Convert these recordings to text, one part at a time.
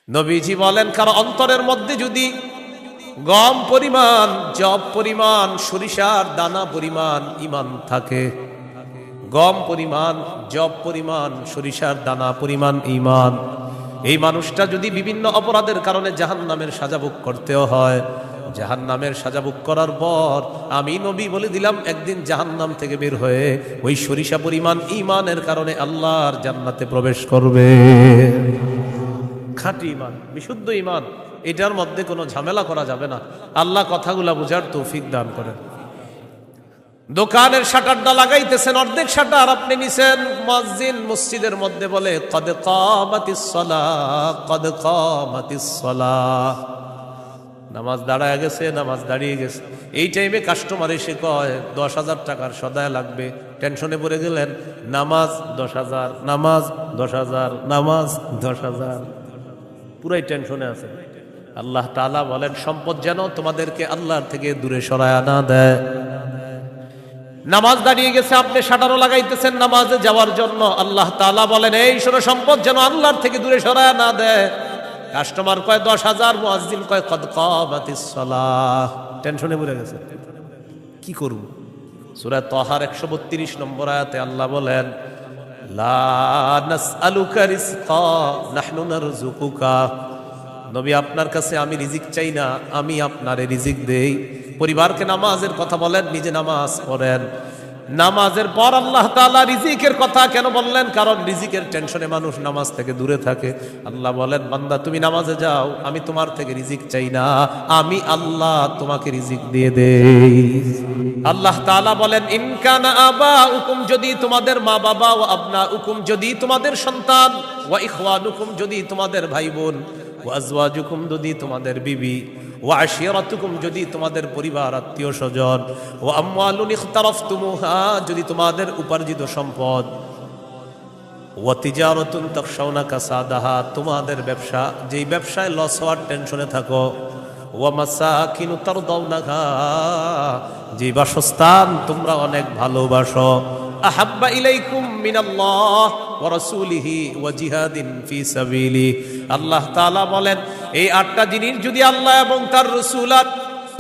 নবীজি বলেন, কারো অন্তরের মধ্যে যদি গম পরিমাণ, জব পরিমাণ, সরিষার দানা পরিমাণ ইমান থাকে, গম পরিমাণ, জব পরিমাণ, সরিষার দানা পরিমাণ ইমান, এই মানুষটা যদি বিভিন্ন অপরাধের কারণে জাহান্নামের সাজা ভোগ করতেও হয়, জাহান্নামের সাজা ভোগ করার পর আমি নবী বলে দিলাম, একদিন জাহান্নাম থেকে বের হয়ে ওই সরিষা পরিমাণ ইমানের কারণে আল্লাহর জান্নাতে প্রবেশ করবে। খাঁটি ইমান, বিশুদ্ধ ইমান, এটার মধ্যে কোনো ঝামেলা করা যাবে না। আল্লাহ কথাগুলা বুঝার তৌফিক দান করেন। দোকানের শাটারটা লাগাইতেছেন, অর্ধেক শাটার আপনি নিছেন, মুয়াজ্জিন মসজিদের মধ্যে বলে কদ কামাতিস সালাহ, কদ কামাতিস সালাহ, নামাজ দাঁড়ায় গেছে, নামাজ দাঁড়িয়ে গেছে। এই টাইমে কাস্টমার এসে কয় 10,000 টাকার সদায় লাগবে, টেনশনে পড়ে গেলেন, নামাজ 10,000, নামাজ 10,000, নামাজ 10,000, পুরাই টেনশনে আছে। আল্লাহ তাআলা বলেন, সম্পদ যেন তোমাদেরকে আল্লাহর থেকে দূরে সরায় না দেয়। নামাজ দাঁড়িয়ে গেছে, আপনি শাটারও লাগাইতেছেন নামাজে যাওয়ার জন্য, আল্লাহ তাআলা বলেন এই শোনো, সম্পদ যেন আল্লাহর থেকে দূরে সরায় না দেয়। কাস্টমার কয় 10,000, মুয়াজ্জিন কয় কদ কামাতিস সালাহ, টেনশনে পড়ে গেছে, কি করব? সূরা তাহার 132 নম্বর আয়াতে আল্লাহ বলেন, লা নাসআলুকা রিজকা নাহনু নারযুকুকা, নবী আপনার কাছে আমি রিজিক চাই না, আমি আপনারে রিজিক দেই। পরিবারকে নামাজের কথা বলেন, নিজে নামাজ পড়েন। নামাজের পর আল্লাহ তাআলা রিজিকের কথা কেন বললেন? কারণ রিজিকের টেনশনে মানুষ নামাজ থেকে দূরে থাকে। আল্লাহ বলেন, বান্দা তুমি নামাজে যাও, আমি তোমার থেকে রিজিক চাই না, আমি আল্লাহ তোমাকে রিজিক দিয়ে দেই। আল্লাহ তাআলা বলেন, ইন কানা আবাউকুম, যদি তোমাদের মা বাবা, ওয়া আবনাউকুম, যদি তোমাদের সন্তান, ওয়া ইখওয়ানুকুম, যদি তোমাদের ভাই বোন, ওয়া আজওয়াজুকুম, যদি তোমাদের বিবি, ওয়া আশিরাতুকুম, যদি তোমাদের পরিবার আত্মীয় স্বজন, ওয়া আমওয়ালুন ইখতারাফতুমুহা, যদি তোমাদের উপার্জিত সম্পদ, ওয়া তিজারাতুন তাখশাউনা কাসাদাহা, তোমাদের ব্যবসা, যেই ব্যবসায় লস হওয়ার টেনশনে থাকো, ওয়া মাসাকিনু তারদাউনাহা, যে বাসস্থান তোমরা অনেক ভালোবাসো, আহাব্বা ইলাইকুম মিনাল্লাহ ওয়া রাসূলিহি ওয়া জিহাদিন ফি সাবিলি, আল্লাহ তাআলা বলেন এই 8টা জিনিস যদি আল্লাহ এবং তার রাসূল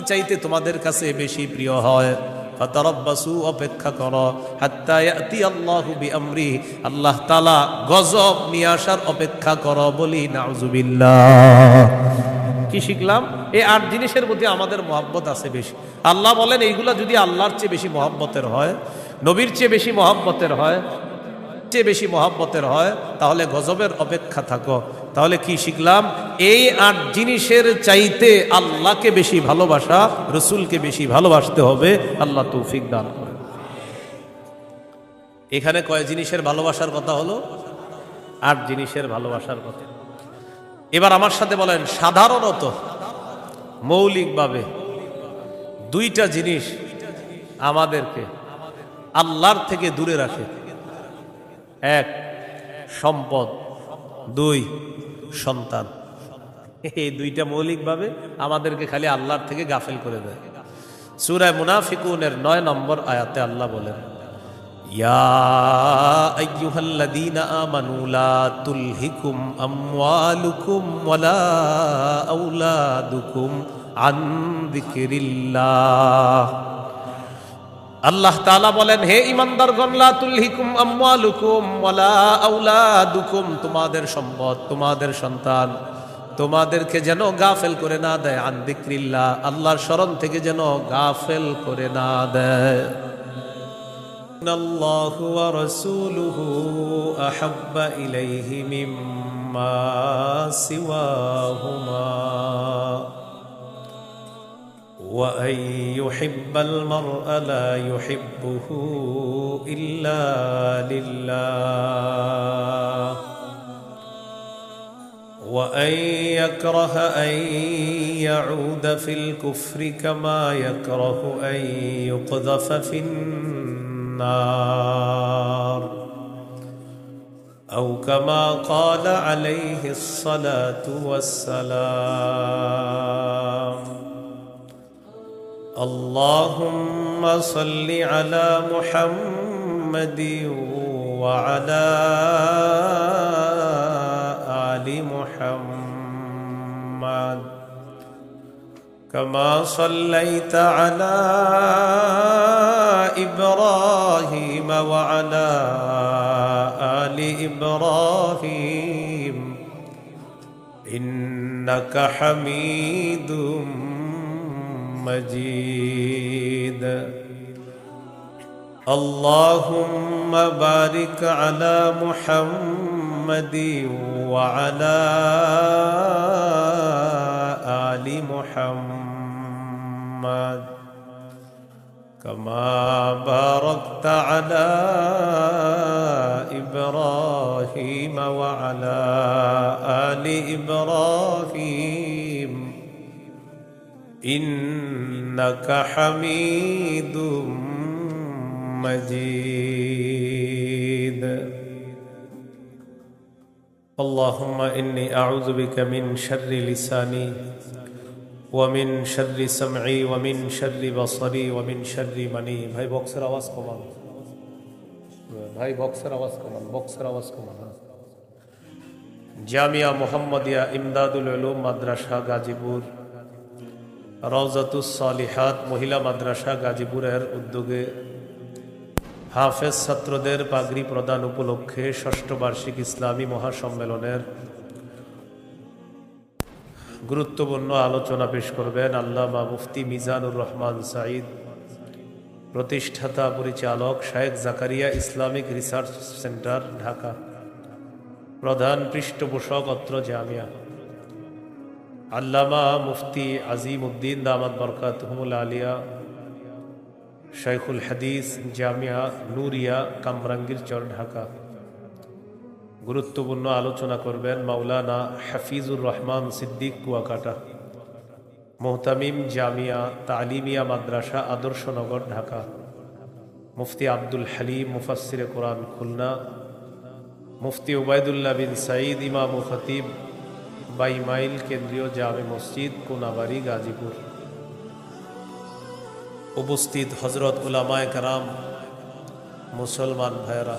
চাইতে তোমাদের কাছে বেশি প্রিয় হয়, ফাতারাব্বাসু, অপেক্ষা করো, হাত্তা ইয়াতি আল্লাহু বিআমরি, আল্লাহ তাআলা গজব নিয়ে আসার অপেক্ষা করো। বলি নাউযুবিল্লাহ। কি শিখলাম? এই 8 জিনিসের প্রতি আমাদের মহব্বত আছে বেশি। আল্লাহ বলেন এইগুলা যদি আল্লাহর চেয়ে বেশি মহব্বতের হয়, নবীর চেয়ে বেশি মহব্বতের হয়, চেয়ে বেশি মহব্বতের হয়, তাহলে গজবের অপেক্ষা থাকো। তাহলে কি শিখলাম? এই 8 জিনিসের চাইতে আল্লাহকে বেশি ভালোবাসা, রসুলকে বেশি ভালোবাসতে হবে। আল্লাহ তৌফিক দান করেন। এখানে কয় জিনিসের ভালোবাসার কথা হলো? 8 জিনিসের ভালোবাসার কথা। এবার আমার সাথে বলেন, সাধারণত মৌলিকভাবে 2টা জিনিস আমাদেরকে আল্লাহর থেকে দূরে রাখে। 1 সম্পদ, 2 সন্তান। এই 2টা মৌলিকভাবে আমাদেরকে খালি আল্লাহর থেকে গাফেল করে দেয়। সূরা মুনাফিকুনের 9 নম্বর আয়াতে আল্লাহ বলেন, ইয়া আইয়ুহাল্লাযীনা আমানু লা তুলহিকুম আমওয়ালুকুম ওয়ালা আওলাদুকুম আন যিকরিল্লাহ। আল্লাহ তাআলা বলেন, হে ঈমানদারগণ, লা তুলহিকুম আমওয়ালুকুম ওয়ালা আওলাদুকুম, তোমাদের সম্পদ, তোমাদের সন্তান তোমাদেরকে যেন গাফেল করে না দেয়, আন যিকরিল্লাহ, আল্লাহর স্মরণ থেকে যেন গাফেল করে না দেয়। আল্লাহু ওয়া রাসূলুহু আহাব্বা ইলাইহি মিম্মা সিওয়াহুমা وأن يحب المرء لا يحبه إلا لله وأن يكره أن يعود في الكفر كما يكره أن يقذف في النار أو كما قال عليه الصلاة والسلام اللهم صل على محمد وعلى آل محمد محمد كما صليت على إبراهيم وعلى آل إبراهيم إنك حميد مجيد اللهم بارك على محمد وعلى آل محمد كما باركت على إبراهيم وعلى آل إبراهيم إنك حميد مجيد اللهم إني أعوذ بك من شر لساني ومن شر سمعي ومن شر بصري ومن شر مني ভাই বক্সের আওয়াজ কমান ভাই বক্সের আওয়াজ কমান বক্সের আওয়াজ কমান জামিয়া মুহাম্মাদিয়া ইমদাদুল উলুম মাদ্রাসা গাজীপুর রওজাতুস সালিহাত মহিলা মাদ্রাসা গাজীপুরের উদ্যোগে হাফেজ ছাত্রদের পাগড়ি প্রদান উপলক্ষে ষষ্ঠ বার্ষিক ইসলামী মহাসম্মেলনের গুরুত্বপূর্ণ আলোচনা পেশ করবেন আল্লামা মুফতি মিজানুর রহমান সাঈদ, প্রতিষ্ঠাতা পরিচালক শায়েখ Zakaria Islamic research centre Dhaka, প্রধান পৃষ্ঠপোষক অত্র জামিয়া। আল্লামা মুফতি আজিম উদ্দিন দামাত বরকাতুহুল আলিয়া শাইখুল হাদিস জামিয়া নুরিয়া কামরাঙ্গীরচর ঢাকা। গুরুত্বপূর্ণ আলোচনা করবেন মাওলানা হাফিজুর রহমান সিদ্দিক কুয়াকাটা, মোহতামিম জামিয়া তালিমিয়া মাদ্রাসা আদর্শনগর ঢাকা, মুফতি আব্দুল হালিম মুফাসসিরে কোরআন খুলনা, মুফতি উবাইদুল্লাহ বিন সাঈদ ইমাম ও খতিব বাইমাইল কেন্দ্রীয় জামে মসজিদ কোনাবাড়ি গাজীপুর। উপস্থিত হজরত উলামায়ে কেরাম, মুসলমান ভাইরা,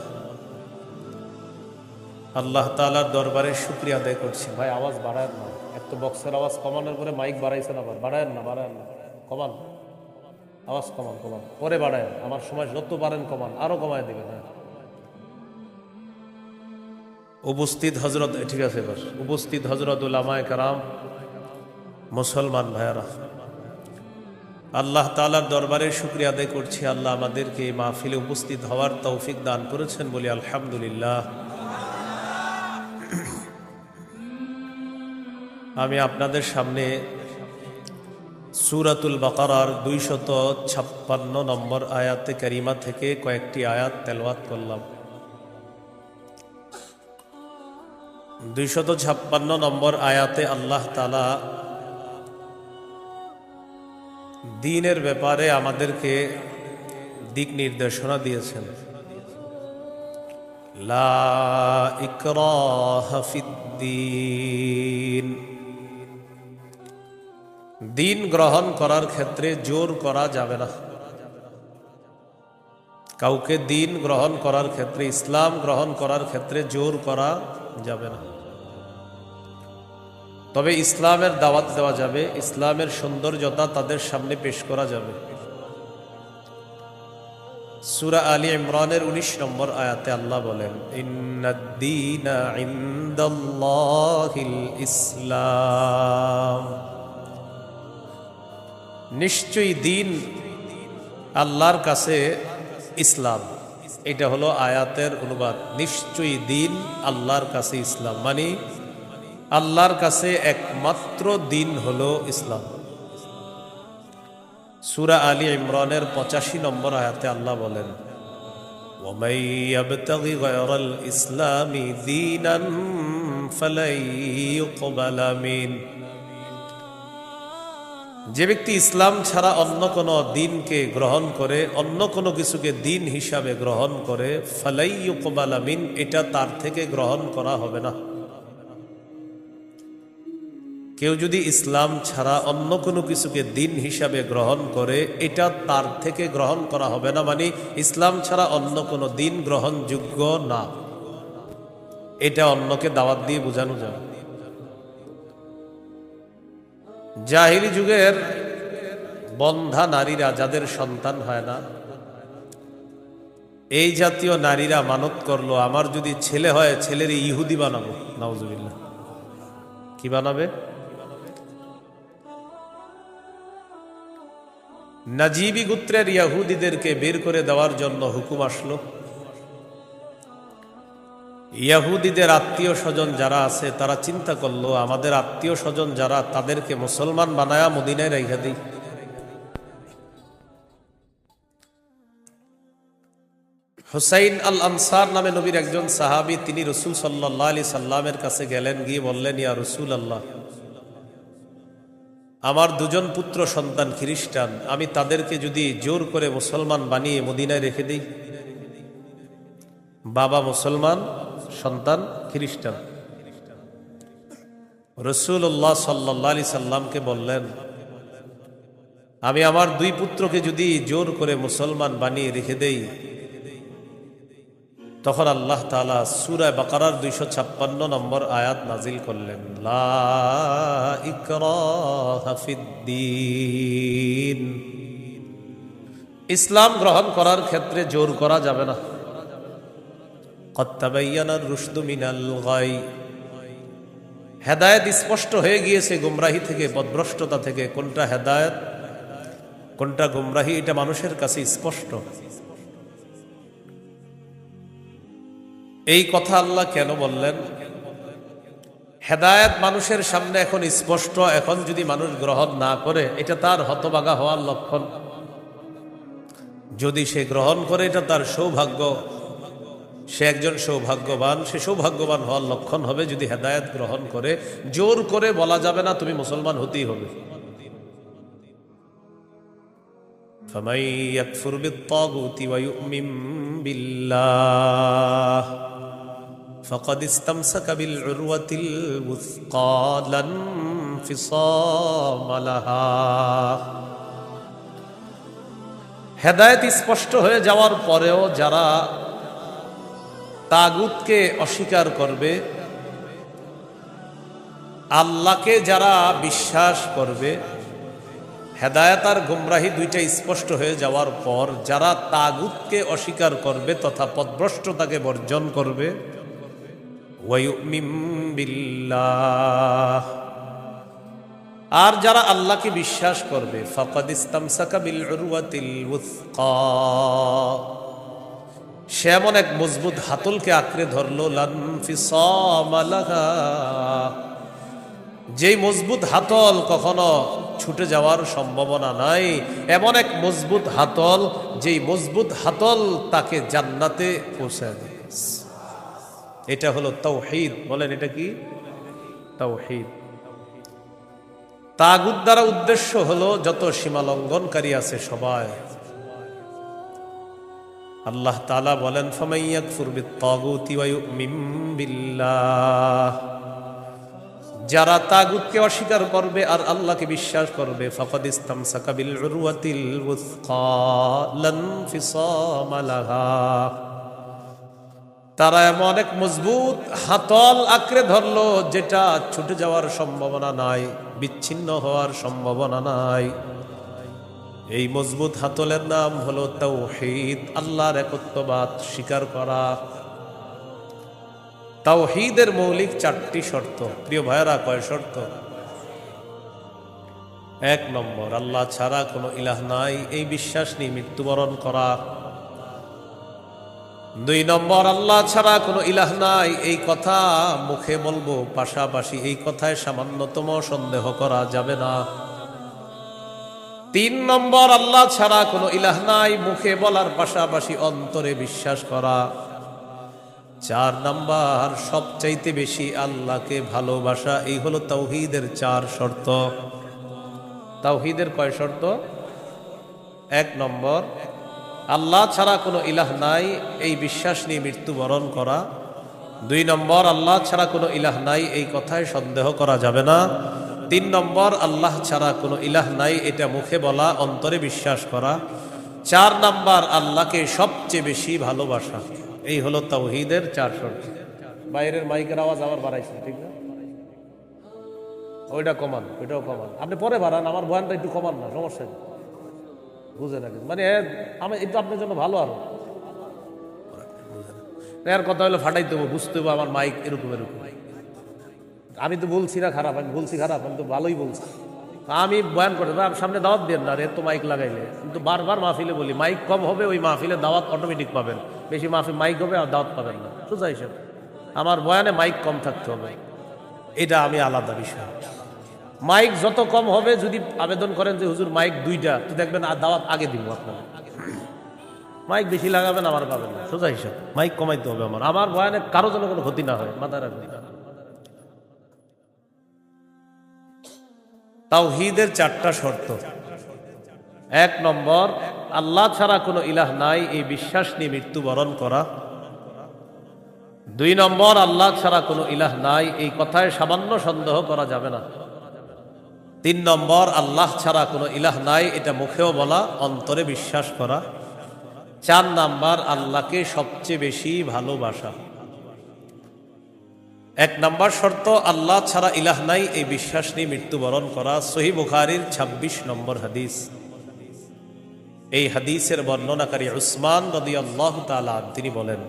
আল্লাহ তাআলার দরবারে শুকরিয়া আদায় করছি। ভাই আওয়াজ বাড়ায় না, এত বক্সের আওয়াজ কমানোর পরে মাইক বাড়াইছেন, আবার বাড়ায় না কমান, আওয়াজ কমান পরে বাড়ায়, আমার সময় যত পারেন কমান, আরো কমায় দিবেন। হ্যাঁ উপস্থিত হজরত, ঠিক আছে এবার উপস্থিত হজরত উলামায়ে কেরাম, মুসলমান ভাইরা, আল্লাহ তাআলার দরবারে শুকরিয়া আদায় করছি। আল্লাহ আমাদেরকে এই মাহফিলে উপস্থিত হওয়ার তৌফিক দান করেছেন বলি আলহামদুলিল্লাহ। আমি আপনাদের সামনে সূরাতুল বাকারার 256 নম্বর আয়াতে কারিমা থেকে কয়েকটি আয়াত তেলাওয়াত করলাম। 256 নম্বর আয়াতে আল্লাহ তাআলা দ্বীনের ব্যাপারে আমাদেরকে দিক নির্দেশনা দিয়েছেন। লা ইকরাহা ফিদ্দীন, দ্বীন গ্রহণ করার ক্ষেত্রে জোর করা যাবে না। কাউকে দ্বীন গ্রহণ করার ক্ষেত্রে, ইসলাম গ্রহণ করার ক্ষেত্রে জোর করা যাবে না। তবে ইসলামের দাওয়াত দেওয়া যাবে, ইসলামের সৌন্দর্যতা তাদের সামনে পেশ করা যাবে। সূরা আলী ইমরানের 19 নম্বর আয়াতে আল্লাহ বলেন, ইন্নাদ-দীনা ইনদাল্লাহিল ইসলাম, নিশ্চয়ই দ্বীন আল্লাহর কাছে ইসলাম। এটা হলো আয়াতের অনুবাদ। নিশ্চয়ই দ্বীন আল্লাহর কাছে ইসলাম, মানে আল্লাহর কাছে একমাত্র দ্বীন হলো ইসলাম। সূরা আলী ইমরানের 85 নম্বর আয়াতে আল্লাহ বলেন, ওয়ামাই ইয়াবতাগি গায়রাল ইসলামি দীনান ফালাই ইউকবালা মিন, যে ব্যক্তি ইসলাম ছাড়া অন্য কোনো দ্বীনকে গ্রহণ করে, অন্য কোনো কিছুকে দ্বীন হিসাবে গ্রহণ করে, ফালাই ইউকবালা মিন, এটা তার থেকে গ্রহণ করা হবে না। কেউ যদি ইসলাম ছাড়া অন্য কোনো কিছুকে দ্বীন হিসাবে গ্রহণ করে, এটা তার থেকে গ্রহণ করা হবে না, মানে ইসলাম ছাড়া অন্য কোনো দ্বীন গ্রহণযোগ্য না। এটা অন্যকে দাওয়াত দিয়ে বোঝানো যায়। জাহিলি যুগের বন্ধা নারীরা যাদের সন্তান হয় না, এই জাতীয় নারীরা মানত করলো, আমার যদি ছেলে হয় ছেলের ইহুদি বানাবো। নাউজুবিল্লাহ। কি বানাবে? নাজিবি গোত্রের ইয়াহুদিদেরকে বের করে দেওয়ার জন্য হুকুম আসলো। ইয়াহুদিদের আত্মীয় স্বজন যারা আছে তারা চিন্তা করলো, আমাদের আত্মীয় স্বজন যারা, তাদেরকে মুসলমান বানায়া মদিনায় রাইখা দিই। হুসাইন আল আনসার নামে নবীর একজন সাহাবী, তিনি রসুল সাল্লাল্লাহু আলাইহি সাল্লামের কাছে গেলেন, গিয়ে বললেন, ইয়া রসুল আল্লাহ, আমার দুজন পুত্র সন্তান খ্রিস্টান, আমি তাদেরকে যদি জোর করে মুসলমান বানিয়ে মদিনায় রেখে দিই। বাবা মুসলমান, সন্তান খ্রিস্টান। রাসূলুল্লাহ সাল্লাল্লাহু আলাইহি সাল্লামকে বললেন, আমি আমার দুই পুত্রকে যদি জোর করে মুসলমান বানিয়ে রেখে দেই, তখন আল্লাহ তাআলা সূরা বাকারার 256 নম্বর আয়াত নাজিল করলেন, লা ইকরাহা ফিদ্দীন। ইসলাম গ্রহণ করার ক্ষেত্রে জোর করা যাবে না। ক্বাদ তাবায়্যানার রুশদু মিনাল গাই। হেদায়েত স্পষ্ট হয়ে গিয়েছে গুমরাহি থেকে, পথভ্রষ্টতা থেকে। কোনটা হেদায়েত, কোনটা গুমরাহি, এটা মানুষের কাছে স্পষ্ট। এই কথা আল্লাহ কেন বললেন? হেদায়েত মানুষের সামনে এখন স্পষ্ট, এখন যদি মানুষ গ্রহণ না করে, এটা তার হতভাগা হওয়ার লক্ষণ। যদি সে গ্রহণ করে, এটা তার সৌভাগ্য, সে একজন সৌভাগ্যবান, সে সৌভাগ্যবান হওয়ার লক্ষণ হবে যদি হেদায়েত গ্রহণ করে। জোর করে বলা যাবে না তুমি মুসলমান হতেই হবে। ফামান ইয়াকফুর বিত-তাগুতি ওয়া ইউমিন বিল্লাহ ফাকাদ ইসতামসাকা বিল উরওয়াতিল ওয়াসকা লা ইনফিসামা লাহা। হেদায়েত স্পষ্ট হয়ে যাওয়ার পরেও যারা তাগুতকে অস্বীকার করবে, আল্লাহকে যারা বিশ্বাস করবে, হেদায়েত আর গুমরাহি দুইটা স্পষ্ট হয়ে যাওয়ার পর যারা তাগুতকে অস্বীকার করবে তথা পথভ্রষ্টতাকে বর্জন করবে, ওয়া ইউমিন বিল্লাহ, আর যারা আল্লাহকে বিশ্বাস করবে, ফাকাদ ইসতামসাকা বিল উরওয়াতিল ওয়াসকা, সে এমন এক মজবুত হাতলকে আঁকড়ে ধরলো, লা ইনফিসামা লাহা, যেই মজবুত হাতল কখনো ছুটে যাওয়ার সম্ভাবনা নাই। এমন এক মজবুত হাতল, যেই মজবুত হাতল তাকে জান্নাতে পৌঁছায় দেয়। এটা হলো তাওহীদ। বলেন, এটা কি? তাওহীদ। তাগুত দ্বারা উদ্দেশ্য হলো যত সীমা লঙ্ঘনকারী আছে সবাই। আল্লাহ তাআলা বলেন, ফামান ইয়াকফুর বিত-তাগুতি ওয়া ইউমিন বিল্লাহ, যারা তাগুতকে অস্বীকার করবে আর আল্লাহকে বিশ্বাস করবে, ফাকাদ ইসতামসাকা বিল উরওয়াতিল ওয়াসকা লা ইনফিসামা লাহা, তারা এমন এক মজবুত হাতল আঁকড়ে ধরলো যেটা ছুটে যাওয়ার সম্ভাবনা নাই, বিচ্ছিন্ন হওয়ার সম্ভাবনা নাই। এই মজবুত হাতলের নাম হলো তাওহীদ, আল্লাহর একত্ববাদ স্বীকার করা। তাওহীদের মৌলিক 4টি শর্ত। প্রিয় ভাইরা, কয় শর্ত? 1 নম্বর, আল্লাহ ছাড়া কোনো ইলাহ নাই, এই বিশ্বাস নিয়ে মৃত্যুবরণ করা। 2 নম্বর, আল্লাহ ছাড়া কোনো ইলাহ নাই এই কথা মুখে বলবো, পাশাপাশি এই কথায় সামান্যতম সন্দেহ করা যাবে না। 3 নম্বর, আল্লাহ ছাড়া কোনো ইলাহ নাই মুখে বলার পাশাপাশি অন্তরে বিশ্বাস করা। 4 নম্বর, সবচাইতে বেশি আল্লাহকে ভালোবাসা। এই হলো তাওহীদের 4 শর্ত। তাওহীদের কয় শর্ত? 1 নম্বর, আল্লাহ ছাড়া কোনো ইলাহ নাই এই বিশ্বাস নিয়ে মৃত্যুবরণ করা। 2 নম্বর, আল্লাহ ছাড়া কোনো ইলাহ নাই এই কথায় সন্দেহ করা যাবে না। 3 নম্বর, আল্লাহ ছাড়া কোনো ইলাহ নাই এটা মুখে বলা, অন্তরে বিশ্বাস করা। 4 নম্বর, আল্লাহকে সবচেয়ে বেশি ভালোবাসা। এই হলো তাওহীদের 4 শর্ত। বাইরের মাইকের আওয়াজ আবার বাড়াইছে, ঠিক না? ওইটা কমান, ওইটাও কমান, আপনি পরে বাড়ান, আমার বয়ানটা একটু কমান না, সমস্যা নেই, বুঝে না মানে আমি এটা আপনার জন্য ভালো। আরো এর কথা হলো ফাটাই দেবো, বুঝতে হবে আমার মাইক এরকম এরকম। আমি তো বলছি না খারাপ, আমি বলছি খারাপ, আমি তো ভালোই বলছি। আমি বয়ান করতে সামনে দাওয়াত দেন না, এর তো মাইক লাগাইলে। কিন্তু বারবার মাহফিলে বলি মাইক কম হবে, ওই মাহফিলে দাওয়াত অটোমেটিক পাবেন, বেশি মাহফিল মাইক হবে আর দাওয়াত পাবেন না, সোজা হিসেব। আমার বয়ানে মাইক কম থাকতে হবে, এটা আমি আলাদা বিষয়। মাইক যত কম হবে, যদি আবেদন করেন যে হুজুর মাইক 2টা, তো দেখবেন আর দাওয়াত আগে দিব আপনার। মাইক বেশি লাগাবেন আমার পাবেন না, সোজা হিসাব। মাইক কমাইতে হবে আমার বয়ানে কারো যেন কোনো ক্ষতি না হয়, মাথায় রাখবেন। তাওহীদের 4টা শর্ত। 1 নম্বর, আল্লাহ ছাড়া কোনো ইলাহ নাই, এই বিশ্বাস নিয়ে মৃত্যুবরণ করা। 2 নম্বর, আল্লাহ ছাড়া কোনো ইলাহ নাই, এই কথায় সামান্য সন্দেহ করা যাবে না। 3 নম্বর, আল্লাহ ছাড়া কোনো ইলাহ নাই, এটা মুখেও বলা, অন্তরে বিশ্বাস করা। 4 নম্বর, আল্লাহকে সবচেয়ে বেশি ভালোবাসা। 1 নম্বর শর্ত, আল্লাহ ছাড়া ইলাহ নাই, এই বিশ্বাস নিয়ে মৃত্যুবরণ করা। সহিহ বুখারীর 26 নম্বর হাদিস। এই হাদিসের বর্ণনাকারী উসমান রাদিয়াল্লাহু তাআলা তিনি বলেন,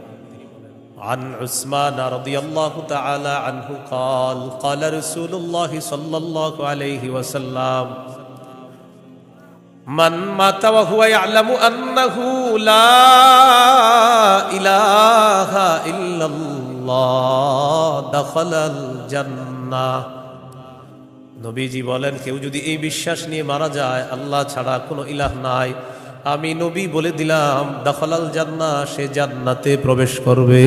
عن عثمان رضي الله تعالى عنه قال قال رسول الله صلى الله عليه وسلم من مات وهو يعلم أنه لا إله إلا الله دخل الجنة। নবীজি বলেন, কেউ যদি এই বিশ্বাস নিয়ে মারা যায় আল্লাহ ছাড়া কোনো ইলাহ নাই, আমি নবী বলে দিলাম দাখালাল জান্নাহ, সে জান্নাতে প্রবেশ করবে।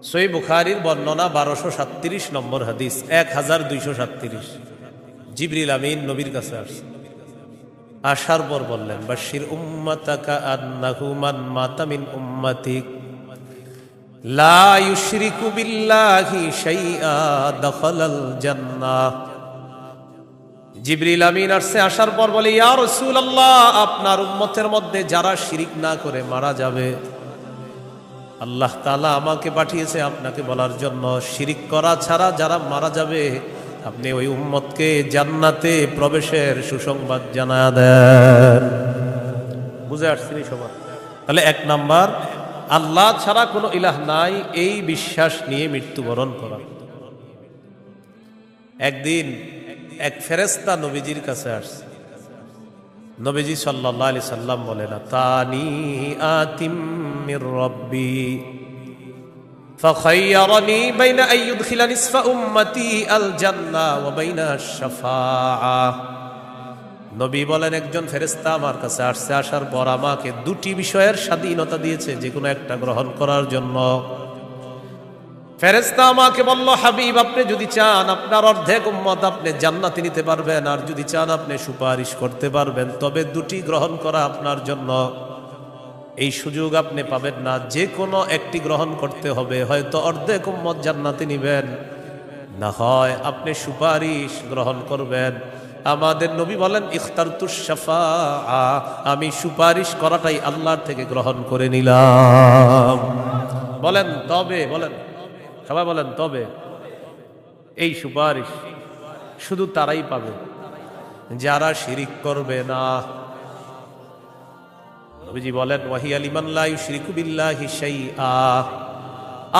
সহিহ বুখারীর বর্ণনা 1237 নম্বর হাদিস, 1237। জিবরিল আমিন নবীর কাছে আসছে, আসার পর বললেন, বাশির উম্মাতাকা আন্নাহু মান মাতা মিন উম্মাতিক লা ইউশরিকু বিল্লাহি শাইআ দাখালাল জান্নাহ। জিবরিল আমিন আসছে, আসার পর বলে, ইয়া রাসূলুল্লাহ, আপনার উম্মতের মধ্যে যারা শিরিক না করে মারা যাবে, আল্লাহ তাআলা আমাকে পাঠিয়েছে আপনাকে বলার জন্য, শিরিক করা ছাড়া যারা মারা যাবে আপনি ওই উম্মতকে জান্নাতে প্রবেশের সুসংবাদ জানায়া দেন। বুঝে আসছেন সবার? তাহলে 1 নাম্বার, আল্লাহ ছাড়া কোনো ইলাহ নাই, এই বিশ্বাস নিয়ে মৃত্যুবরণ করা। একদিন এক ফেরেশতা নবীজির কাছে আসছে। নবীজি সাল্লাল্লাহু আলাইহি সাল্লাম বলেন, তানি আতিম মির রাব্বি ফাখায়্যারানি বাইনা আন ইউদখিলা নিসফা উম্মতি আল জান্নাহ ওয়া বাইনা আশ-শাফাআহ। নবী বলেন, একজন ফেরেশতা আমার কাছে আসছে, আসার পর আমাকে 2টি বিষয়ের স্বাধীনতা দিয়েছে, যে কোনো একটা গ্রহণ করার জন্য। ফেরেশতা আমাকে বলল, হাবিব, আপনি যদি চান আপনার অর্ধেক উম্মত আপনি জান্নাতে নিতে পারবেন, আর যদি চান আপনি সুপারিশ করতে পারবেন, তবে 2টি গ্রহণ করা আপনার জন্য। এই সুযোগ আপনি পাবেন না, যে কোনো একটি গ্রহণ করতে হবে। হয়তো অর্ধেক উম্মত জান্নাতে নিবেন, না হয় আপনি সুপারিশ গ্রহণ করবেন। আমাদের নবী বলেন, ইখতারতুশ শাফাআ, আমি সুপারিশ করাটাই আল্লাহর থেকে গ্রহণ করে নিলাম। বলেন তবে, বলেন সবাই বলেন তবে। এই সুপারিশ শুধু তারাই পাবে যারা শিরিক করবে না। নবীজি বলেন, ওয়াহিয়া লিমান লা ইউশরিকু বিল্লাহি শাইআ,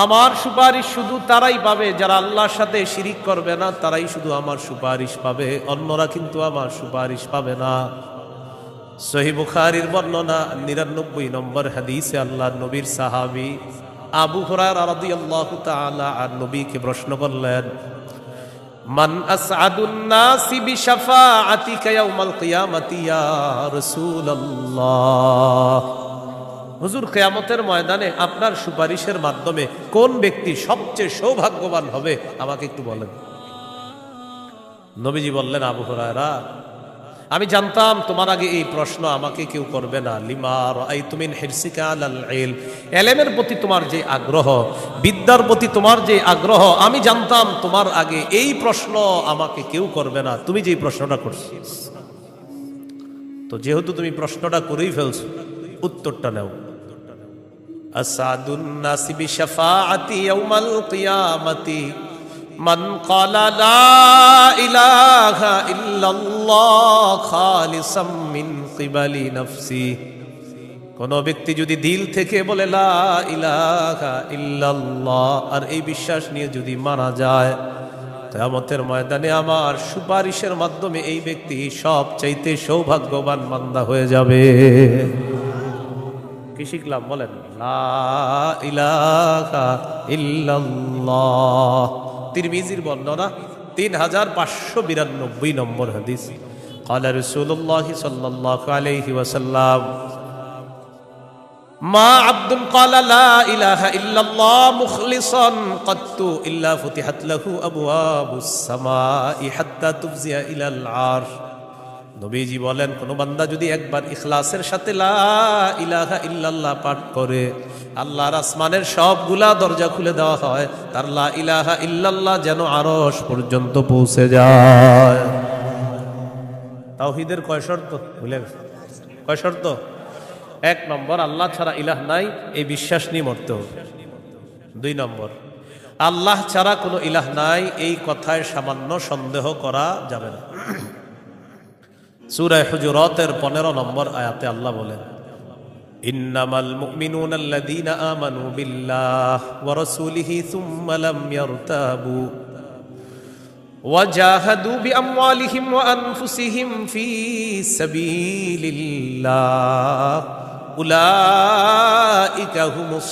আমার সুপারিশ শুধু তারাই পাবে যারা আল্লাহর সাথে শিরিক করবে না, তারাই শুধু আমার সুপারিশ পাবে, অন্যরা কিন্তু আমার সুপারিশ পাবে না। সহিহ বুখারীর বর্ণনা 99 নম্বর হাদিসে আল্লাহর নবীর সাহাবী আবু হুরায়রা রাদিয়াল্লাহু তাআলা আন নবীকে প্রশ্ন করলেন, মান আসআদুন নাসি বিশাফাআতিকা ইয়াউমাল কিয়ামাতি ইয়া রাসূলুল্লাহ। হুজুর, কিয়ামতের ময়দানে আপনার সুপারিশের মাধ্যমে কোন ব্যক্তি সবচেয়ে সৌভাগ্যবান হবে আমাকে একটু বলেন। নবীজি বললেন, আবু হুরায়রা, আমি জানতাম তোমার আগে এই প্রশ্ন আমাকে কেউ করবে না। লিমা রাআইতু মিন হিরসিকা আলাল ইলম, ইলমের প্রতি তোমার যে আগ্রহ, বিদ্যার প্রতি তোমার যে আগ্রহ, আমি জানতাম তোমার আগে এই প্রশ্ন আমাকে কেউ করবে না, তুমি যে প্রশ্নটা করছো। তো যেহেতু তুমি প্রশ্নটা করেই ফেলছো, উত্তরটা নাও। আসাদুন নাসি বিশাফাআতি ইয়াউমাল কিয়ামাতি মান ক্বালা লা ইলাহা ইল্লাল্লাহ খালিসাম মিন কিবালি নাফসি, কোন ব্যক্তি যদি দিল থেকে বলে লা ইলাহা ইল্লাল্লাহ আর এই বিশ্বাস নিয়ে যদি মারা যায়, কিয়ামতের ময়দানে আমার সুপারিশের মাধ্যমে এই ব্যক্তি সবচাইতে সৌভাগ্যবান বান্দা হয়ে যাবে। কি শিখলাম বলেন? লা ইলাহা ইল্লাল্লাহ। তিরমিজির বর্ণনা 3592 নম্বর হাদিস। ক্বালা রাসূলুল্লাহ সাল্লাল্লাহু আলাইহি ওয়াসাল্লাম, মা আব্দুন ক্বালা লা ইলাহা ইল্লাল্লাহ মুখলিসান কাত্তু ইল্লা ফুতিহাত লাহু আবওয়াবুস সামাই হাত্তা তুফজিয়া ইলাল আরশ। নবীজি বলেন, কোন বান্দা যদি একবার ইখলাসের সাথে লা ইলাহা ইল্লাল্লাহ পাঠ করে, আল্লাহর আসমানের সবগুলা দরজা খুলে দেওয়া হয়, তার লা ইলাহা ইল্লাল্লাহ যেন আরশ পর্যন্ত পৌঁছে যায়। তাওহীদের কয় শর্ত ভুলে গেছে? কয় শর্ত? 1 নম্বর, আল্লাহ ছাড়া ইলাহ নাই, এই বিশ্বাস নিয়ে মরতে হবে। 2 নম্বর, আল্লাহ ছাড়া কোনো ইলাহ নাই, এই কথায় সামান্য সন্দেহ করা যাবে না। সূরা হুজুরাতের 15 নম্বর আয়াতে আল্লাহ বলেন, ইন্নামাল মুমিনুনা আল্লাযীনা আমানু বিল্লাহি ওয়া রাসূলিহি সুম্মা লাম ইয়ারতাবু ওয়া জাহাদু বিআমওয়ালিহিম ওয়া আনফুসিহিম ফী সাবিলিল্লাহ উলাইকা হুমুস